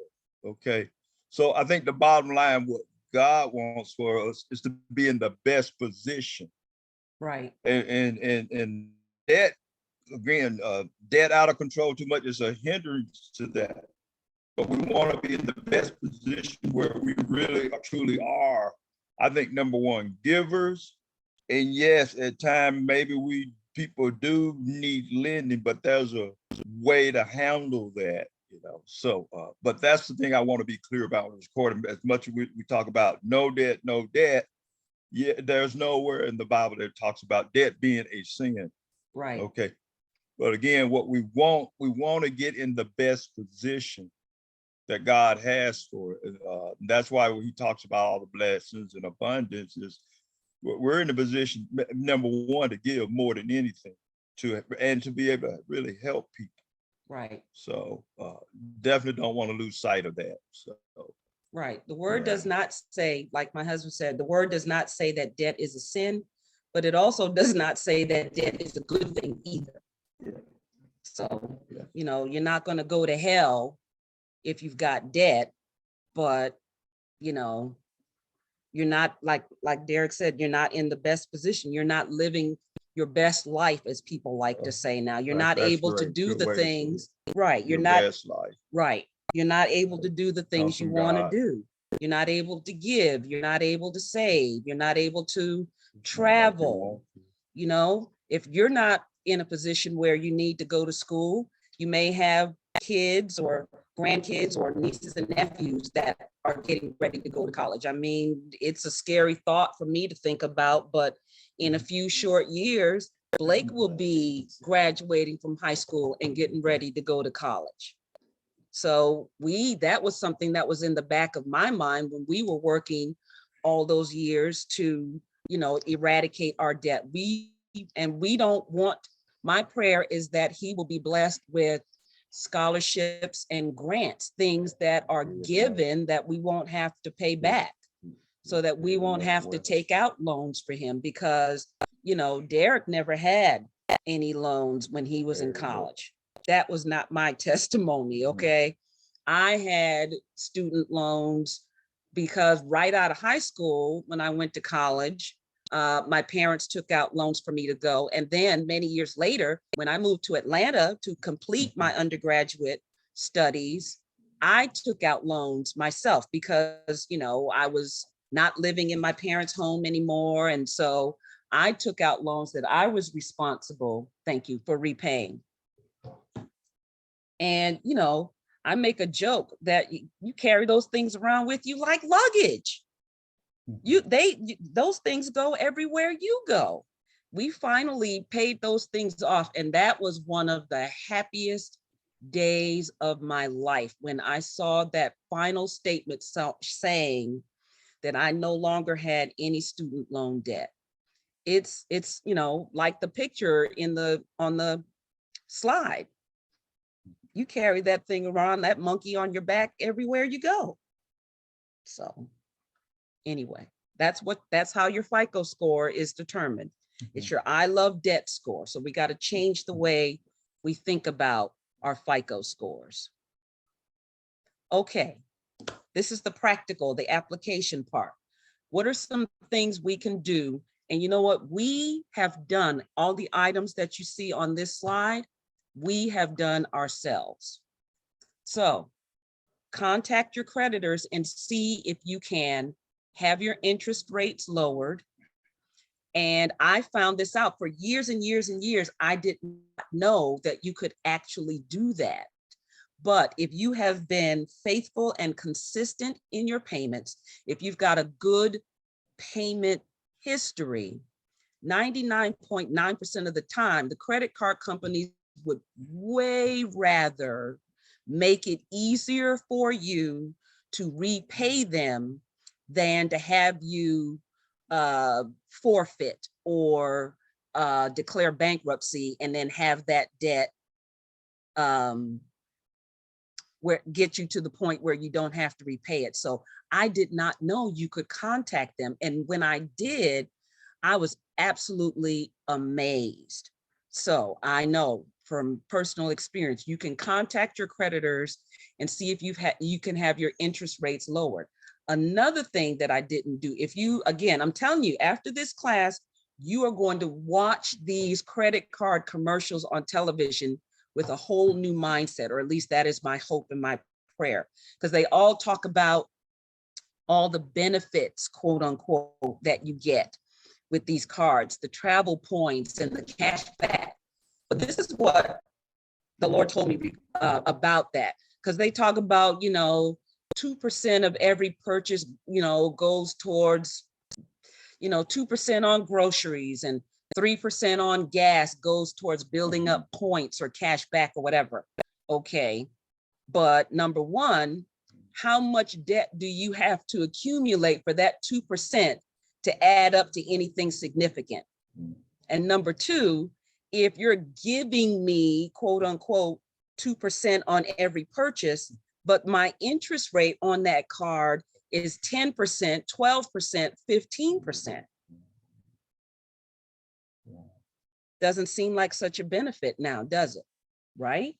Okay, so I think the bottom line, what God wants for us, is to be in the best position. Right. And debt, again, debt out of control too much is a hindrance to that. But we want to be in the best position where we really truly are. I think number one, givers. And yes, at times maybe people do need lending, but there's a way to handle that, you know. So, but that's the thing I want to be clear about with this court. As much as we talk about no debt, yeah, there's nowhere in the Bible that talks about debt being a sin. Right. Okay. But again, what we want to get in the best position that God has for it. That's why when he talks about all the blessings and abundance, is we're in a position, number one, to give more than anything, and to be able to really help people. Right. So definitely don't want to lose sight of that. So right. The word does not say, like my husband said, the word does not say that debt is a sin, but it also does not say that debt is a good thing either. Yeah. So, you know, you're not going to go to hell if you've got debt, but, you know, you're not, like Derick said, you're not in the best position. You're not living your best life, as people like to say now. You're not able to do the things, right? You're not, right. You're not able to do the things you want to do. You're not able to give. You're not able to save. You're not able to travel. You know, if you're not in a position where you need to go to school, you may have kids or grandkids or nieces and nephews that are getting ready to go to college. I mean, it's a scary thought for me to think about, but in a few short years, Blake will be graduating from high school and getting ready to go to college. So that was something that was in the back of my mind when we were working all those years to, you know, eradicate our debt. We don't want, my prayer is that he will be blessed with scholarships and grants, things that are given that we won't have to pay back, so that we won't have to take out loans for him, because, you know, Derick never had any loans when he was in college. That was not my testimony, okay? I had student loans because right out of high school, when I went to college, my parents took out loans for me to go. And then many years later, when I moved to Atlanta to complete my undergraduate studies, I took out loans myself because, you know, I was not living in my parents' home anymore. And so I took out loans that I was responsible, thank you, for repaying. And, you know, I make a joke that you carry those things around with you like luggage. Those things go everywhere you go. We finally paid those things off. And that was one of the happiest days of my life when I saw that final statement saying that I no longer had any student loan debt. It's, you know, like the picture on the slide. You carry that thing around, that monkey on your back everywhere you go. So anyway, that's how your FICO score is determined. It's your I love debt score. So we got to change the way we think about our FICO scores. Okay, this is the practical, the application part. What are some things we can do? And you know what? We have done all the items that you see on this slide, we have done ourselves. So contact your creditors and see if you can have your interest rates lowered. And I found this out for years and years and years. I did not know that you could actually do that. But if you have been faithful and consistent in your payments, if you've got a good payment history, 99.9% of the time, the credit card companies would way rather make it easier for you to repay them than to have you forfeit or declare bankruptcy and then have that debt where get you to the point where you don't have to repay it. So I did not know you could contact them. And when I did, I was absolutely amazed. So I know from personal experience, you can contact your creditors and see if you can have your interest rates lowered. Another thing that I didn't do, if you, again, I'm telling you, after this class, you are going to watch these credit card commercials on television with a whole new mindset, or at least that is my hope and my prayer, because they all talk about all the benefits, quote unquote, that you get with these cards, the travel points and the cash back. But this is what the Lord told me about that, because they talk about, 2% of every purchase, goes towards, 2% on groceries, and 3% on gas goes towards building up points or cash back or whatever. Okay. But number one, how much debt do you have to accumulate for that 2% to add up to anything significant? And number two, if you're giving me, quote unquote, 2% on every purchase, but my interest rate on that card is 10%, 12%, 15%. Doesn't seem like such a benefit now, does it? Right?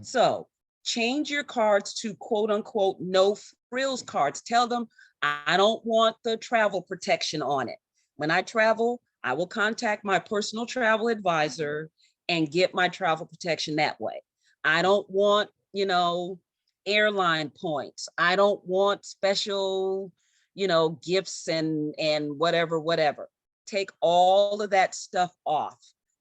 So change your cards to quote unquote no frills cards. Tell them, I don't want the travel protection on it. When I travel, I will contact my personal travel advisor and get my travel protection that way. I don't want, airline points. I don't want special, gifts and whatever. Take all of that stuff off.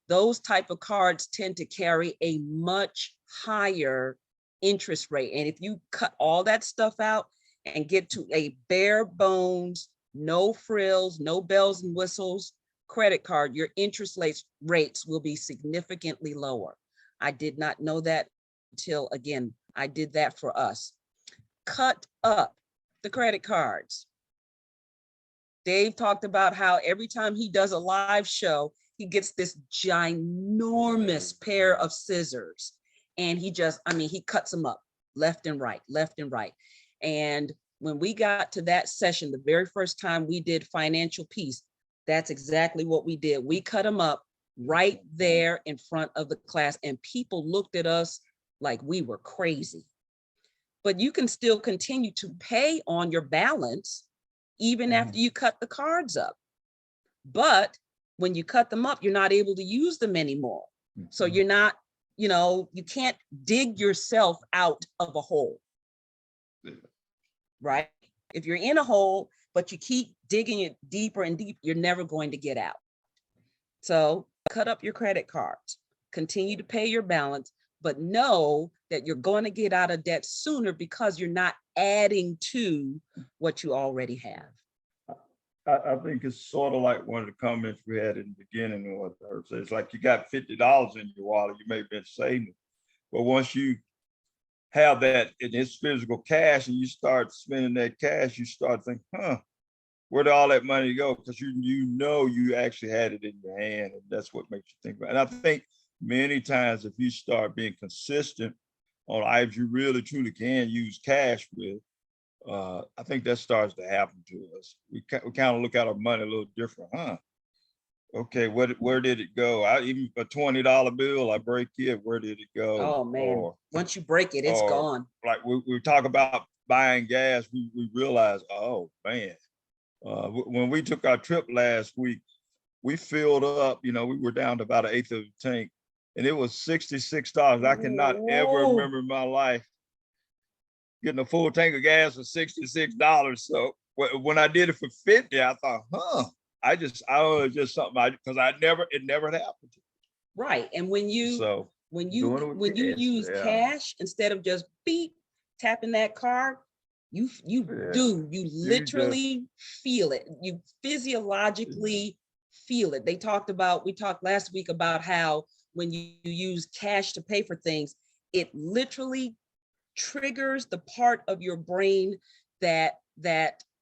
Those type of cards tend to carry a much higher interest rate. And if you cut all that stuff out and get to a bare bones, no frills, no bells and whistles credit card, your interest rates will be significantly lower. I did not know that until, again, I did that for us. Cut up the credit cards. Dave talked about how every time he does a live show, he gets this ginormous pair of scissors, and he cuts them up left and right. And when we got to that session, the very first time we did financial peace, that's exactly what we did. We cut them up right there in front of the class, and people looked at us like we were crazy. But you can still continue to pay on your balance even after you cut the cards up. But when you cut them up, you're not able to use them anymore. So you're not, you can't dig yourself out of a hole, right? If you're in a hole, but you keep digging it deeper and deeper, you're never going to get out. So cut up your credit cards, continue to pay your balance, but know that you're going to get out of debt sooner because you're not adding to what you already have. I think it's sort of like one of the comments we had in the beginning. What it's like you got $50 in your wallet, you may have been saving, but once you have that in its physical cash and you start spending that cash, you start thinking, where did all that money go? Because you actually had it in your hand, and that's what makes you think about it. And I think many times if you start being consistent on items you really truly can use cash with, I think that starts to happen to us. We kind of look at our money a little different, Okay, where did it go? Even a $20 bill, I break it, where did it go? Oh man, once you break it, it's gone. Like we talk about buying gas, we realize, oh man, when we took our trip last week, we filled up, we were down to about 1/8 of the tank, and it was $66. I cannot ever remember in my life getting a full tank of gas for $66. So when I did it for 50, I thought, it's just something because it never happened. Right. And when you use cash instead of just tapping that card, you literally feel it. You physiologically feel it. We talked last week about how when you use cash to pay for things, it literally triggers the part of your brain that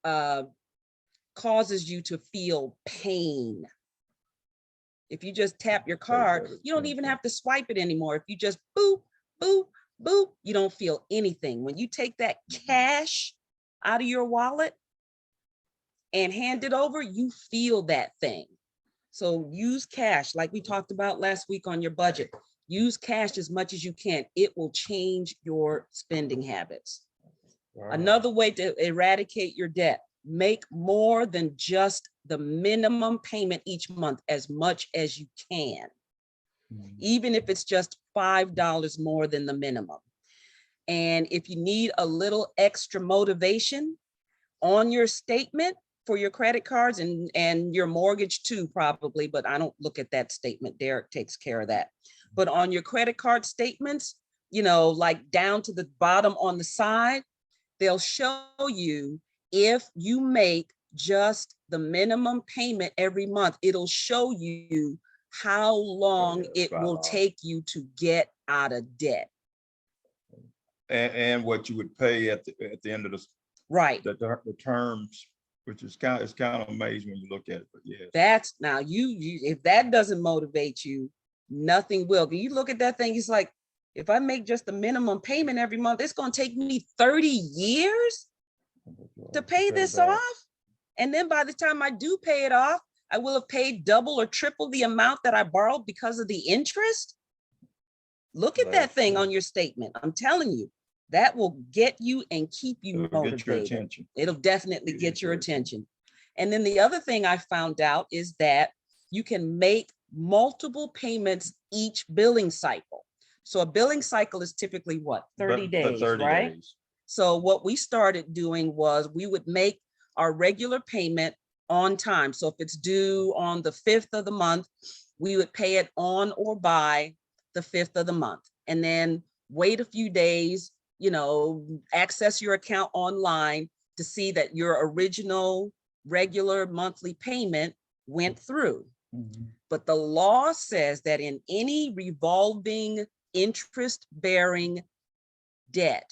causes you to feel pain. If you just tap your card, you don't even have to swipe it anymore. If you just boop, boop, boop, you don't feel anything. When you take that cash out of your wallet and hand it over, you feel that thing. So use cash, like we talked about last week on your budget. Use cash as much as you can. It will change your spending habits. Wow. Another way to eradicate your debt, make more than just the minimum payment each month as much as you can. Even if it's just $5 more than the minimum. And if you need a little extra motivation on your statement for your credit cards and your mortgage too, probably, but I don't look at that statement. Derick takes care of that. But on your credit card statements, you know, like down to the bottom on the side, they'll show you if you make just the minimum payment every month, it'll show you how long it will take you to get out of debt. And what you would pay at the end of the terms, which is kind of amazing when you look at it. But yeah, that's now you if that doesn't motivate you, nothing will. You look at that thing, it's like, if I make just the minimum payment every month, it's going to take me 30 years to pay this off. And then by the time I do pay it off, I will have paid double or triple the amount that I borrowed because of the interest. Look at that thing on your statement. I'm telling you, that will get you and keep you motivated. Get your attention. It'll definitely get your attention. And then the other thing I found out is that you can make multiple payments each billing cycle. So a billing cycle is typically what? 30 days, 30 right? days. So what we started doing was we would make our regular payment on time. So if it's due on the 5th of the month, we would pay it on or by the 5th of the month, and then wait a few days, you know, access your account online to see that your original regular monthly payment went through. But the law says that in any revolving interest-bearing debt,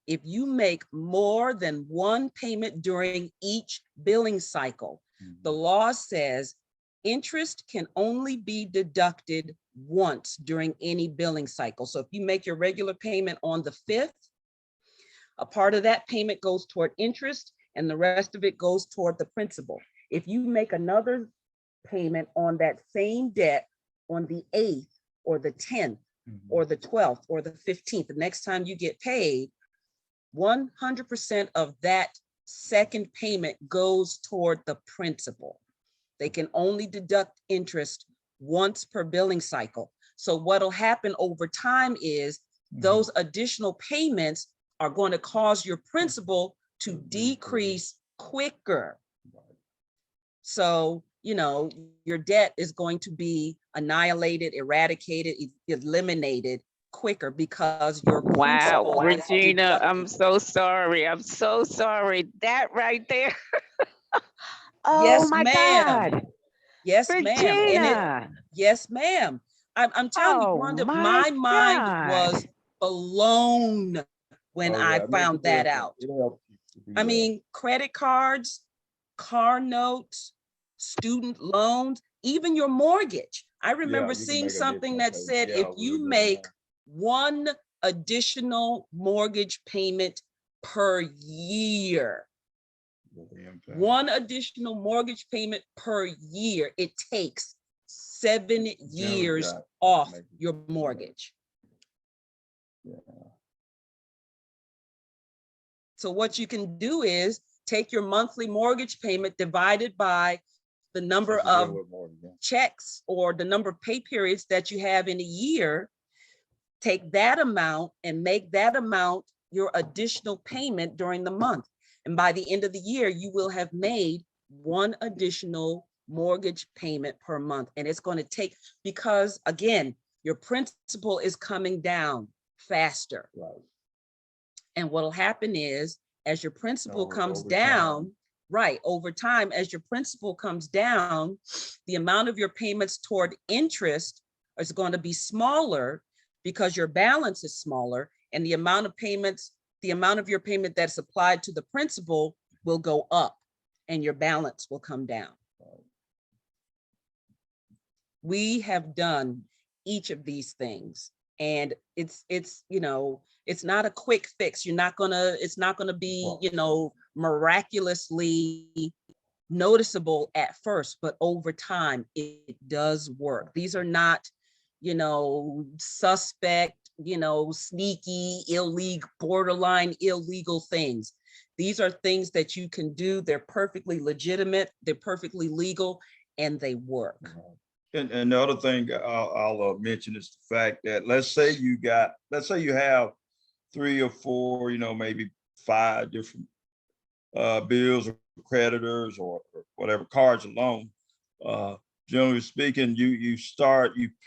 if you make more than one payment during each billing cycle, the law says interest can only be deducted once during any billing cycle. So if you make your regular payment on the 5th, a part of that payment goes toward interest and the rest of it goes toward the principal. If you make another payment on that same debt on the 8th or the 10th or the 12th or the 15th, the next time you get paid, 100% of that second payment goes toward the principal. They can only deduct interest once per billing cycle. So what'll happen over time is those additional payments are going to cause your principal to decrease quicker. So, you know, your debt is going to be annihilated, eradicated, eliminated quicker because your Wow, principal is Regina, deducted. I'm so sorry. I'm so sorry. That right there. Oh Yes, my ma'am. God. Yes, ma'am. And Regina. yes, ma'am. I'm telling you, Oh Wanda, my my mind God. was blown when I found that out. I mean, credit cards, car notes, student loans, even your mortgage. I remember seeing something that said if you make one additional mortgage payment per year, one additional mortgage payment per year, it takes 7 years off your mortgage. So what you can do is take your monthly mortgage payment divided by the number of checks or the number of pay periods that you have in a year, take that amount and make that amount your additional payment during the month. And by the end of the year, you will have made one additional mortgage payment per month. And it's going to take, because again, your principal is coming down faster. Right. And what'll happen is, as your principal comes down, right, over time, as your principal comes down, the amount of your payments toward interest is going to be smaller because your balance is smaller, and the amount of payments, the amount of your payment that's applied to the principal will go up and your balance will come down. We have done each of these things, and it's you know, it's not a quick fix. It's not gonna be, you know, miraculously noticeable at first, but over time it does work. These are not, you know, suspect, you know, sneaky, illegal, borderline illegal things. These are things that you can do. They're perfectly legitimate, they're perfectly legal, and they work. And the other thing I'll mention is the fact that let's say you have 3 or 4, you know, maybe 5 different bills or creditors or whatever, cards alone. Generally speaking, you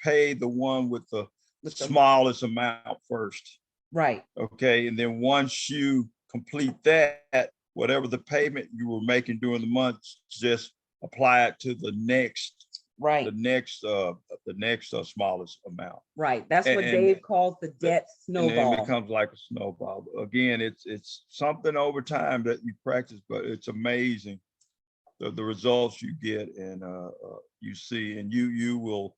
pay the one with the smallest amount first. Right. Okay, and then once you complete that, whatever the payment you were making during the month, just apply it to the next. Right. The next smallest amount. Right. That's what Dave calls the debt snowball. And it becomes like a snowball. Again, it's something over time that you practice, but it's amazing the results you get and you see, and you will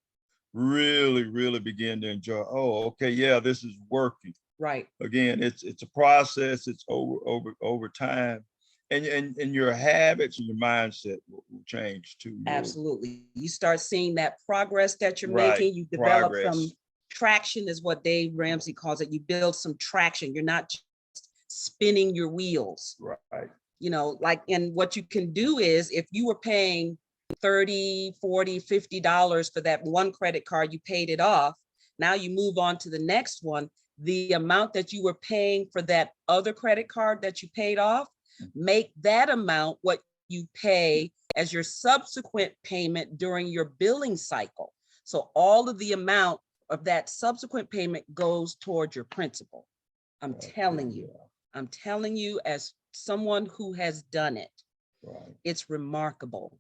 really begin to enjoy. Oh, okay, yeah, this is working. Right. Again, it's a process. It's over time. And your habits and your mindset will change too. Absolutely. You start seeing that progress that you're making. You develop some traction, is what Dave Ramsey calls it. You build some traction. You're not just spinning your wheels. Right. You know, like, and what you can do is, if you were paying $30, $40, $50 for that one credit card, you paid it off. Now you move on to the next one. The amount that you were paying for that other credit card that you paid off, make that amount what you pay as your subsequent payment during your billing cycle. So all of the amount of that subsequent payment goes towards your principal. I'm telling you, as someone who has done it, it's remarkable,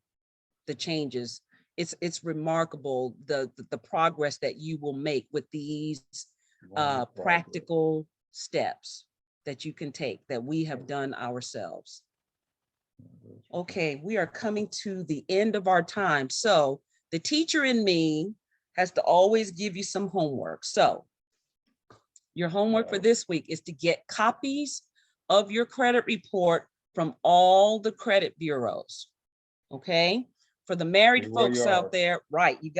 the changes. It's remarkable, the progress that you will make with these practical steps that you can take, that we have done ourselves. Okay, we are coming to the end of our time. So the teacher in me has to always give you some homework. So your homework for this week is to get copies of your credit report from all the credit bureaus. Okay, for the married folks out there, right? You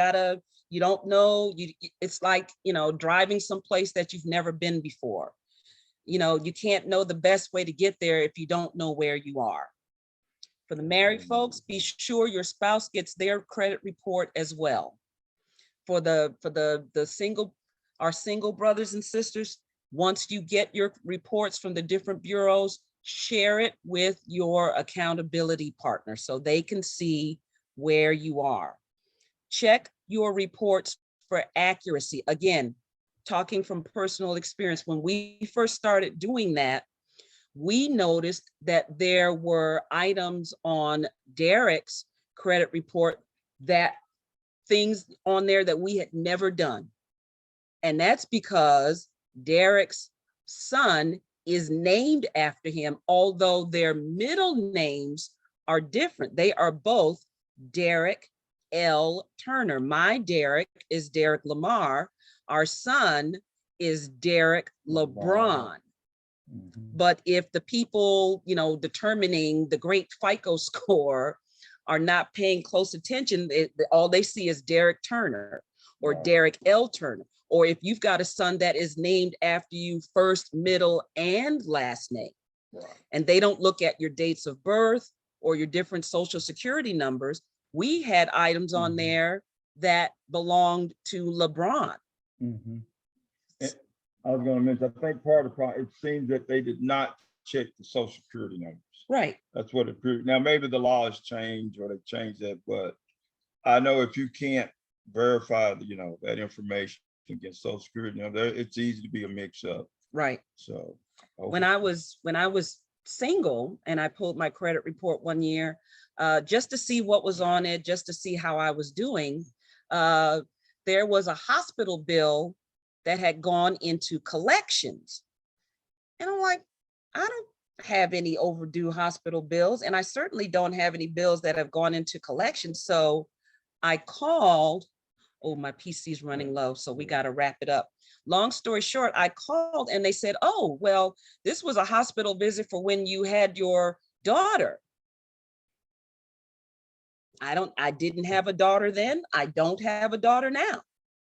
don't know, it's like, you know, driving someplace that you've never been before. You know, you can't know the best way to get there if you don't know where you are. For the married folks, be sure your spouse gets their credit report as well. For our single brothers and sisters, once you get your reports from the different bureaus, share it with your accountability partner so they can see where you are. Check your reports for accuracy. Again, talking from personal experience, when we first started doing that, we noticed that there were items on Derick's credit report, that things on there that we had never done. And that's because Derick's son is named after him, although their middle names are different. They are both Derick L. Turner. My Derick is Derick Lamar. Our son is Derick LeBron. But if the people, you know, determining the great FICO score are not paying close attention, all they see is Derick Turner or Derick L. Turner. Or if you've got a son that is named after you, first, middle, and last name, and they don't look at your dates of birth or your different social security numbers, we had items on there that belonged to LeBron. I was going to mention, I think part of the problem, it seems that they did not check the social security numbers. Right. That's what it proved. Now, maybe the law has changed or they changed that, but I know if you can't verify, you know, that information against social security number, it's easy to be a mix up. Right. So when I was single and I pulled my credit report one year, just to see what was on it, just to see how I was doing, there was a hospital bill that had gone into collections. And I'm like, I have any overdue hospital bills, and I certainly don't have any bills that have gone into collection. So I called, oh, my PC's running low, so we got to wrap it up. Long story short, I called and they said, oh, well, this was a hospital visit for when you had your daughter. I didn't have a daughter then. I don't have a daughter now.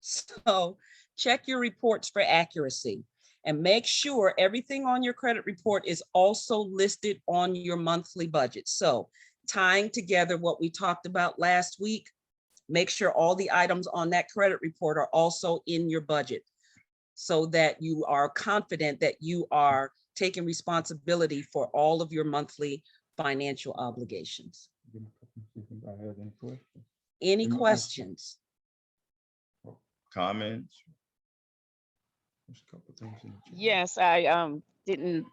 So check your reports for accuracy and make sure everything on your credit report is also listed on your monthly budget. So tying together what we talked about last week, make sure all the items on that credit report are also in your budget so that you are confident that you are taking responsibility for all of your monthly financial obligations. Any questions? Comments? There's a couple things in the chat. Yes, I didn't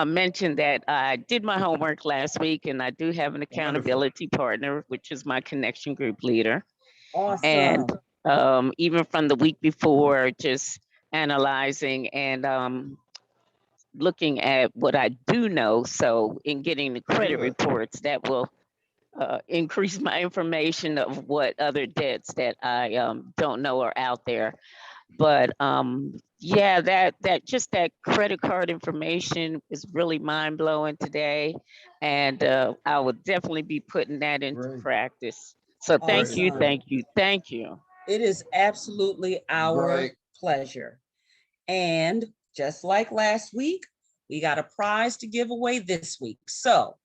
mention that I did my homework last week, and I do have an accountability partner, which is my connection group leader. Awesome. And even from the week before, just analyzing and looking at what I do know. So in getting the credit reports, that will increase my information of what other debts that I don't know are out there. But yeah, that credit card information is really mind blowing today, and I will definitely be putting that into Great. practice. So thank you, Awesome. thank you, thank you. It is absolutely our Right. pleasure. And just like last week, we got a prize to give away this week. So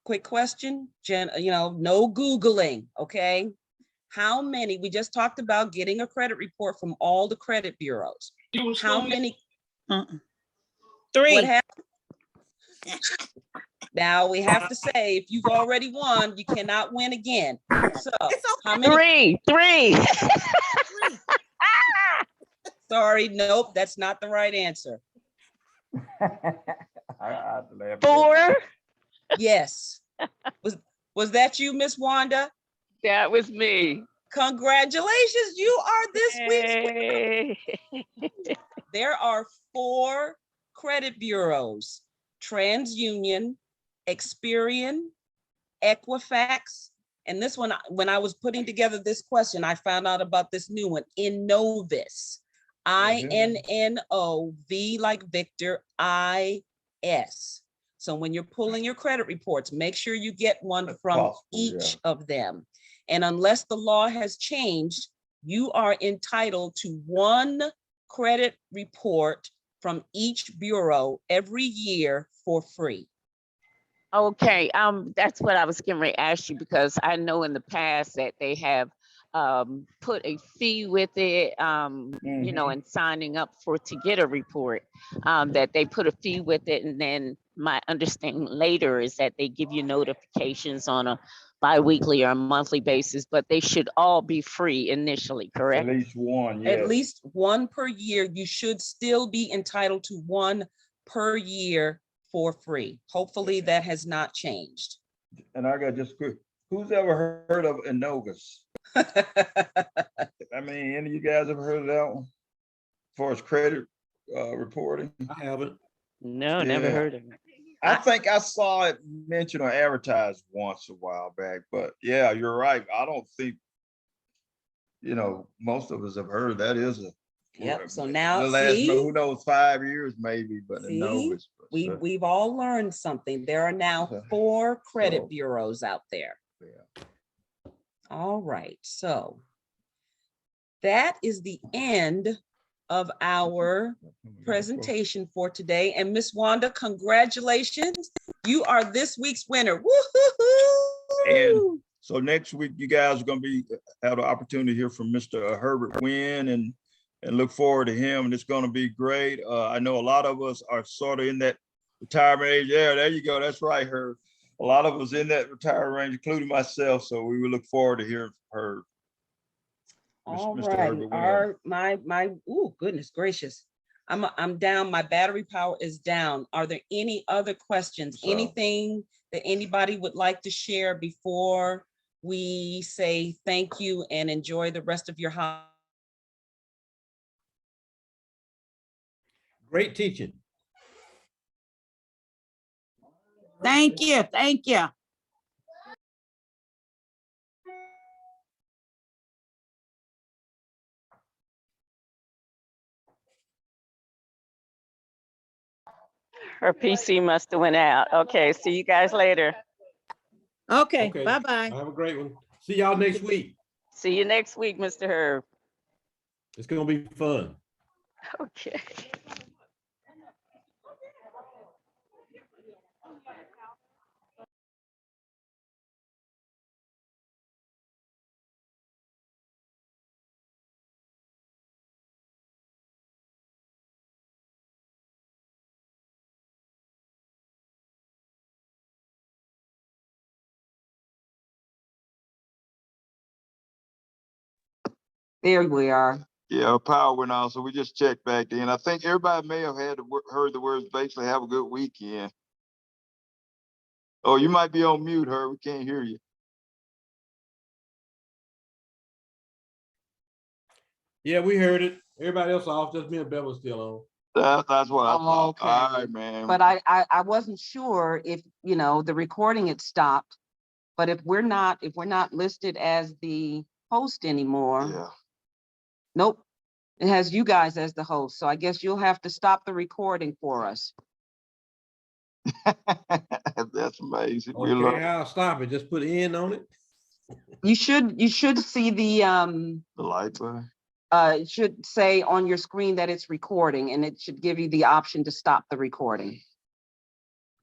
quick question, Jen, no Googling, okay? How many, we just talked about getting a credit report from all the credit bureaus. How many? What 3. happened? Now we have to say, if you've already won, you cannot win again. So how many? 3. Sorry, nope, that's not the right answer. I have to laugh at that. 4. Yes. Was that you, Miss Wanda? That was me. Congratulations, you are this week's winner. Yay. There are 4 credit bureaus: TransUnion, Experian, Equifax, and this one, when I was putting together this question, I found out about this new one, Innovis, INNO, V like Victor, IS. So when you're pulling your credit reports, make sure you get one from possible, each of them. And unless the law has changed, you are entitled to 1 credit report from each bureau every year for free. Okay, that's what I was getting ready to ask you, because I know in the past that they have put a fee with it, you know, and signing up to get a report, that they put a fee with it, and then my understanding later is that they give you notifications on a bi-weekly or a monthly basis, but they should all be free initially, correct? At least one, yes. At least 1 per year. You should still be entitled to 1 per year for free. Hopefully that has not changed. And I got just quick, who's ever heard of Innovis? I mean, any of you guys ever heard of that one? As far as credit reporting? I haven't. No, never Yeah. heard of it. I think I saw it mentioned or advertised once a while back, but yeah, you're right. I don't think, most of us have heard that is a. Yep, so now, the last, see? who knows, 5 years maybe, but See? Innovis. We've all learned something. There are now 4 credit bureaus out there. Yeah. All right, so that is the end of our presentation for today. And Miss Wanda, congratulations. You are this week's winner. Woo-hoo-hoo! And so next week, you guys are going to have the opportunity to hear from Mr. Herbert Wynn and look forward to him. And it's going to be great. I know a lot of us are sort of in that retirement age. Yeah, there you go. That's right, Herb. A lot of us in that retirement range, including myself. So we will look forward to hearing from her. All Mr. right, Herbert Wynn. oh, goodness gracious. I'm down, my battery power is down. Are there any other questions? So- Anything that anybody would like to share before we say thank you and enjoy the rest of your holiday? Great teaching. Thank you, thank you. Her PC must have went out. Okay, see you guys later. Okay, Okay. bye-bye. Have a great one. See y'all next week. See you next week, Mr. Herb. It's gonna be fun. Okay. There we are. Yeah, our power went out, so we just checked back in. I think everybody may have heard the words basically have a good weekend. Oh, you might be on mute, Herb. We can't hear you. Yeah, we heard it. Everybody else off, just me and Bev was still on. That's what I thought. Okay. All right, man. But I wasn't sure if, you know, the recording had stopped. But if we're not listed as the host anymore, Yeah. nope. It has you guys as the host. So I guess you'll have to stop the recording for us. That's amazing. We Okay, love I'll stop it. Just put in on it. You should see the the light bar. it should say on your screen that it's recording, and it should give you the option to stop the recording.